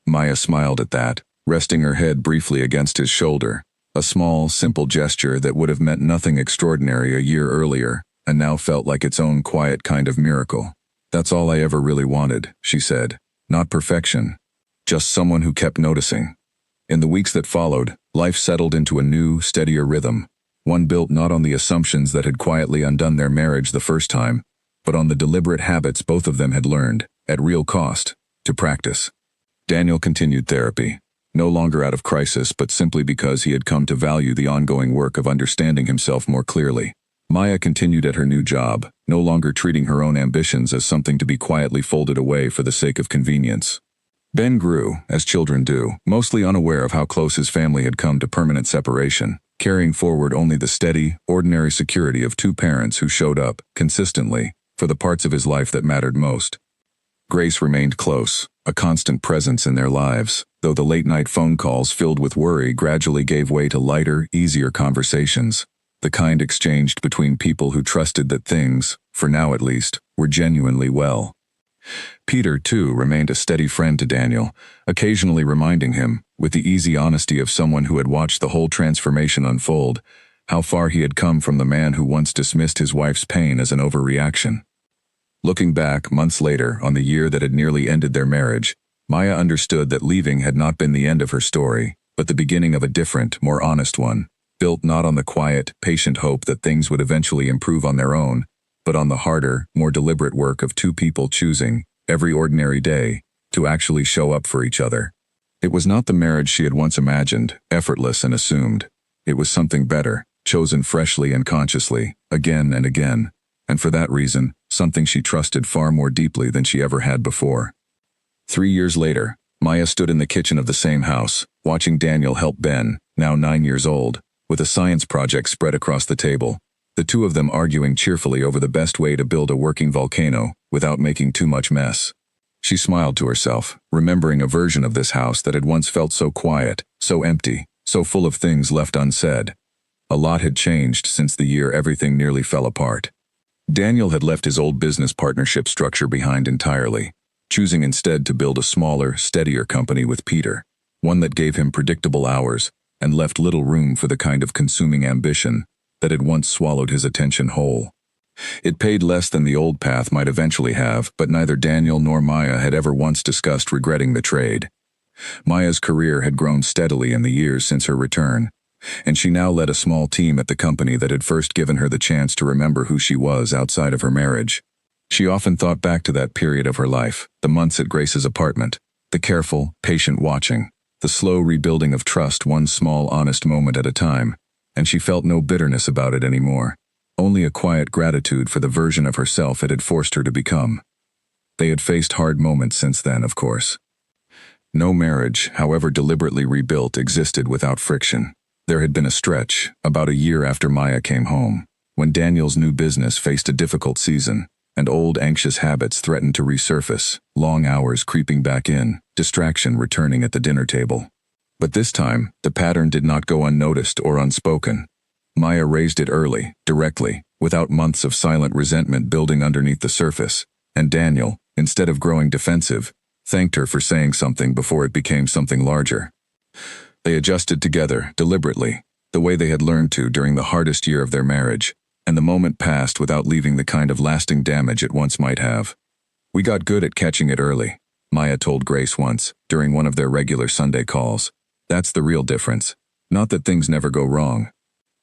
S1: Maya smiled at that, resting her head briefly against his shoulder, a small, simple gesture that would have meant nothing extraordinary a year earlier, and now felt like its own quiet kind of miracle. "That's all I ever really wanted," she said. "Not perfection. Just someone who kept noticing." In the weeks that followed, life settled into a new, steadier rhythm, one built not on the assumptions that had quietly undone their marriage the first time, but on the deliberate habits both of them had learned, at real cost, to practice. Daniel continued therapy, no longer out of crisis but simply because he had come to value the ongoing work of understanding himself more clearly. Maya continued at her new job, no longer treating her own ambitions as something to be quietly folded away for the sake of convenience. Ben grew, as children do, mostly unaware of how close his family had come to permanent separation, carrying forward only the steady, ordinary security of 2 parents who showed up, consistently, for the parts of his life that mattered most. Grace remained close, a constant presence in their lives, though the late-night phone calls filled with worry gradually gave way to lighter, easier conversations, the kind exchanged between people who trusted that things, for now at least, were genuinely well. Peter, too, remained a steady friend to Daniel, occasionally reminding him, with the easy honesty of someone who had watched the whole transformation unfold, how far he had come from the man who once dismissed his wife's pain as an overreaction. Looking back, months later, on the year that had nearly ended their marriage, Maya understood that leaving had not been the end of her story, but the beginning of a different, more honest one, built not on the quiet, patient hope that things would eventually improve on their own, but on the harder, more deliberate work of 2 people choosing, every ordinary day, to actually show up for each other. It was not the marriage she had once imagined, effortless and assumed. It was something better, chosen freshly and consciously, again and again, and for that reason, something she trusted far more deeply than she ever had before. 3 years later, Maya stood in the kitchen of the same house, watching Daniel help Ben, now 9 years old, with a science project spread across the table, the 2 of them arguing cheerfully over the best way to build a working volcano without making too much mess. She smiled to herself, remembering a version of this house that had once felt so quiet, so empty, so full of things left unsaid. A lot had changed since the year everything nearly fell apart. Daniel had left his old business partnership structure behind entirely, choosing instead to build a smaller, steadier company with Peter, one that gave him predictable hours and left little room for the kind of consuming ambition that had once swallowed his attention whole. It paid less than the old path might eventually have, but neither Daniel nor Maya had ever once discussed regretting the trade. Maya's career had grown steadily in the years since her return, And she now led a small team at the company that had first given her the chance to remember who she was outside of her marriage. She often thought back to that period of her life, the months at Grace's apartment, the careful, patient watching, the slow rebuilding of trust one small, honest moment at a time, and she felt no bitterness about it anymore, only a quiet gratitude for the version of herself it had forced her to become. They had faced hard moments since then, of course. No marriage, however deliberately rebuilt, existed without friction. There had been a stretch, about a year after Maya came home, when Daniel's new business faced a difficult season, and old anxious habits threatened to resurface, long hours creeping back in, distraction returning at the dinner table. But this time, the pattern did not go unnoticed or unspoken. Maya raised it early, directly, without months of silent resentment building underneath the surface, and Daniel, instead of growing defensive, thanked her for saying something before it became something larger. They adjusted together, deliberately, the way they had learned to during the hardest year of their marriage, and the moment passed without leaving the kind of lasting damage it once might have. "We got good at catching it early," Maya told Grace once, during one of their regular Sunday calls. "That's the real difference. Not that things never go wrong.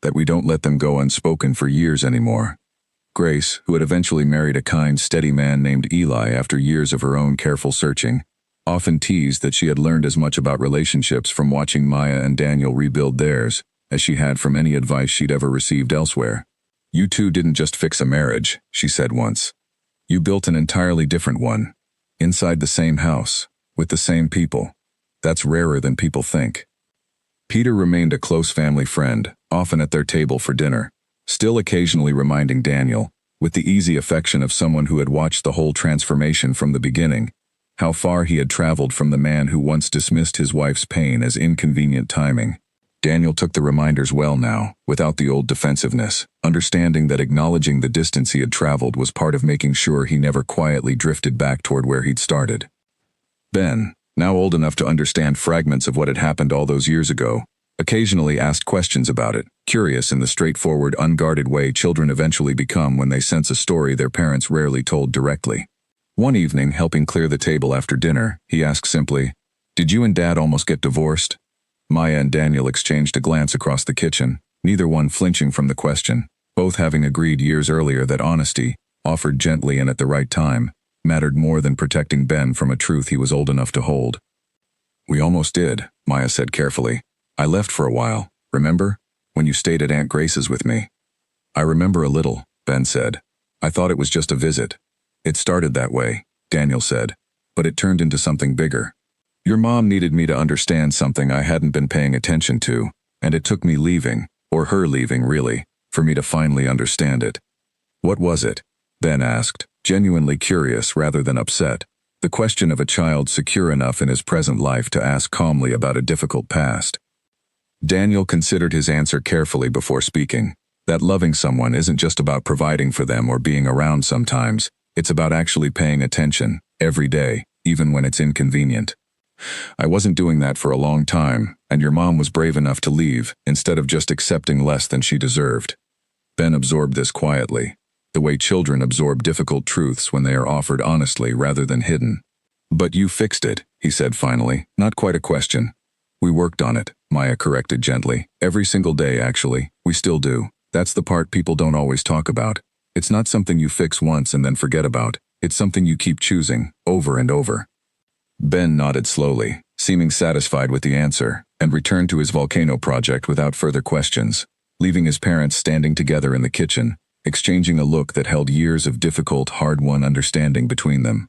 S1: That we don't let them go unspoken for years anymore." Grace, who had eventually married a kind, steady man named Eli after years of her own careful searching, often teased that she had learned as much about relationships from watching Maya and Daniel rebuild theirs as she had from any advice she'd ever received elsewhere. "You two didn't just fix a marriage," she said once. "You built an entirely different one. Inside the same house, with the same people. That's rarer than people think." Peter remained a close family friend, often at their table for dinner, still occasionally reminding Daniel, with the easy affection of someone who had watched the whole transformation from the beginning, how far he had traveled from the man who once dismissed his wife's pain as inconvenient timing. Daniel took the reminders well now, without the old defensiveness, understanding that acknowledging the distance he had traveled was part of making sure he never quietly drifted back toward where he'd started. Ben, now old enough to understand fragments of what had happened all those years ago, occasionally asked questions about it, curious in the straightforward, unguarded way children eventually become when they sense a story their parents rarely told directly. One evening, helping clear the table after dinner, he asked simply, "Did you and Dad almost get divorced?" Maya and Daniel exchanged a glance across the kitchen, neither one flinching from the question, both having agreed years earlier that honesty, offered gently and at the right time, mattered more than protecting Ben from a truth he was old enough to hold. "We almost did," Maya said carefully. "I left for a while, remember? When you stayed at Aunt Grace's with me." "I remember a little," Ben said. "I thought it was just a visit." "It started that way," Daniel said, "but it turned into something bigger. Your mom needed me to understand something I hadn't been paying attention to, and it took me leaving, or her leaving really, for me to finally understand it." "What was it?" Ben asked, genuinely curious rather than upset, the question of a child secure enough in his present life to ask calmly about a difficult past. Daniel considered his answer carefully before speaking. That loving someone isn't just about providing for them or being around sometimes, it's about actually paying attention, every day, even when it's inconvenient. "I wasn't doing that for a long time, and your mom was brave enough to leave, instead of just accepting less than she deserved." Ben absorbed this quietly, the way children absorb difficult truths when they are offered honestly rather than hidden. "But you fixed it," he said finally, not quite a question. "We worked on it," Maya corrected gently. "Every single day, actually. We still do. That's the part people don't always talk about. It's not something you fix once and then forget about. It's something you keep choosing, over and over." Ben nodded slowly, seeming satisfied with the answer, and returned to his volcano project without further questions, leaving his parents standing together in the kitchen, exchanging a look that held years of difficult, hard-won understanding between them.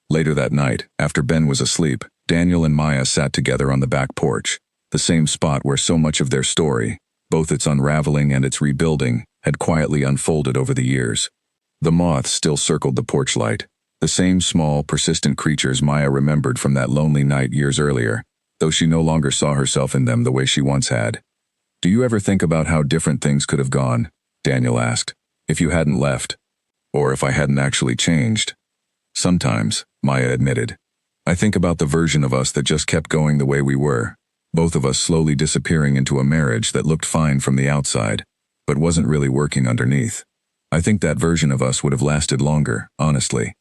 S1: Later that night, after Ben was asleep, Daniel and Maya sat together on the back porch, the same spot where so much of their story, both its unraveling and its rebuilding, had quietly unfolded over the years. The moths still circled the porch light, the same small, persistent creatures Maya remembered from that lonely night years earlier, though she no longer saw herself in them the way she once had. "Do you ever think about how different things could have gone?" Daniel asked. "If you hadn't left? Or if I hadn't actually changed?" "Sometimes," Maya admitted. "I think about the version of us that just kept going the way we were, both of us slowly disappearing into a marriage that looked fine from the outside, but wasn't really working underneath. I think that version of us would have lasted longer, honestly.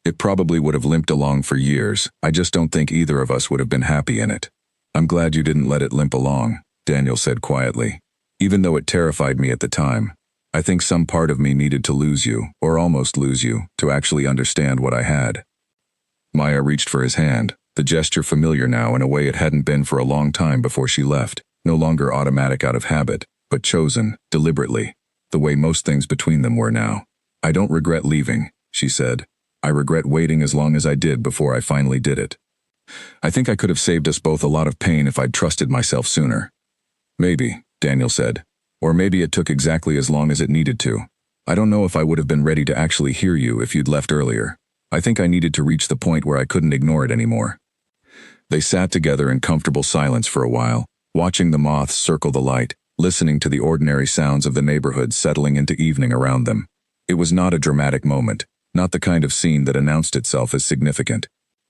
S1: It probably would have limped along for years. I just don't think either of us would have been happy in it. I'm glad you didn't let it limp along," Daniel said quietly. Even though it terrified me at the time, I think some part of me needed to lose you, or almost lose you, to actually understand what I had. Maya reached for his hand, the gesture familiar now in a way it hadn't been for a long time before she left, no longer automatic out of habit, but chosen, deliberately, the way most things between them were now. I don't regret leaving, she said. I regret waiting as long as I did before I finally did it. I think I could have saved us both a lot of pain if I'd trusted myself sooner. Maybe, Daniel said. Or maybe it took exactly as long as it needed to. I don't know if I would have been ready to actually hear you if you'd left earlier. I think I needed to reach the point where I couldn't ignore it anymore. They sat together in comfortable silence for a while, watching the moths circle the light, listening to the ordinary sounds of the neighborhood settling into evening around them. It was not a dramatic moment, not the kind of scene that announced itself as significant.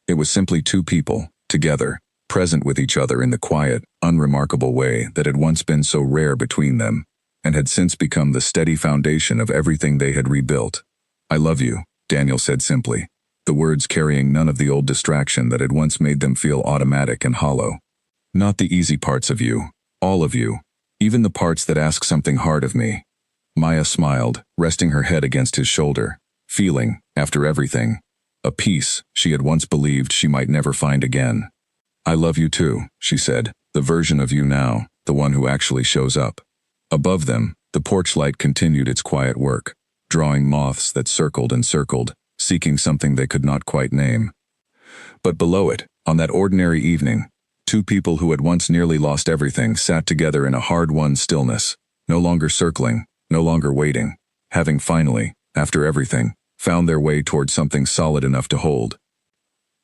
S1: It was simply two people, together, present with each other in the quiet, unremarkable way that had once been so rare between them, and had since become the steady foundation of everything they had rebuilt. I love you, Daniel said simply, the words carrying none of the old distraction that had once made them feel automatic and hollow. Not the easy parts of you, all of you, even the parts that ask something hard of me. Maya smiled, resting her head against his shoulder, feeling, after everything, a peace she had once believed she might never find again. I love you too, she said, the version of you now, the one who actually shows up. Above them, the porch light continued its quiet work, drawing moths that circled and circled, seeking something they could not quite name. But below it, on that ordinary evening, two people who had once nearly lost everything sat together in a hard-won stillness, no longer circling, no longer waiting, having finally, after everything, found their way toward something solid enough to hold.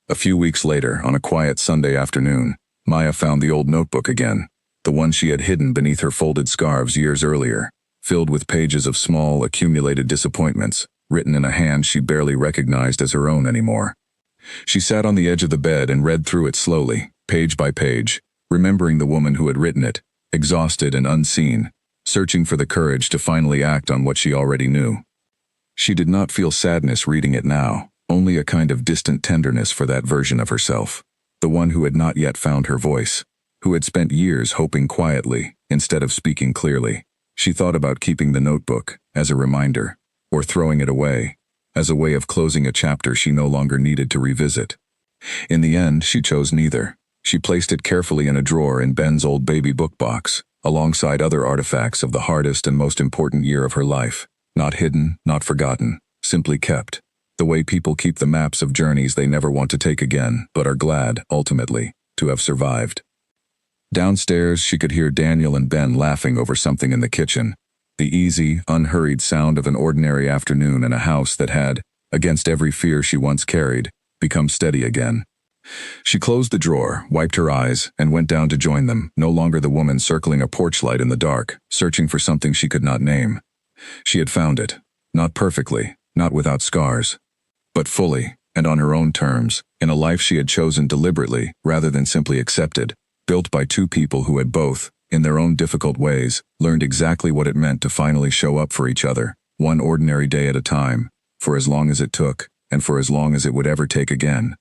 S1: A few weeks later, on a quiet Sunday afternoon, Maya found the old notebook again, the one she had hidden beneath her folded scarves years earlier, filled with pages of small, accumulated disappointments, written in a hand she barely recognized as her own anymore. She sat on the edge of the bed and read through it slowly, page by page, remembering the woman who had written it, exhausted and unseen, searching for the courage to finally act on what she already knew. She did not feel sadness reading it now, only a kind of distant tenderness for that version of herself, the one who had not yet found her voice, who had spent years hoping quietly, instead of speaking clearly. She thought about keeping the notebook, as a reminder, or throwing it away, as a way of closing a chapter she no longer needed to revisit. In the end, she chose neither. She placed it carefully in a drawer in Ben's old baby book box, alongside other artifacts of the hardest and most important year of her life. Not hidden, not forgotten, simply kept. The way people keep the maps of journeys they never want to take again, but are glad, ultimately, to have survived. Downstairs, she could hear Daniel and Ben laughing over something in the kitchen, the easy, unhurried sound of an ordinary afternoon in a house that had, against every fear she once carried, become steady again. She closed the drawer, wiped her eyes, and went down to join them, no longer the woman circling a porch light in the dark, searching for something she could not name. She had found it, not perfectly, not without scars, but fully, and on her own terms, in a life she had chosen deliberately rather than simply accepted, built by two people who had both, in their own difficult ways, learned exactly what it meant to finally show up for each other, one ordinary day at a time, for as long as it took, and for as long as it would ever take again.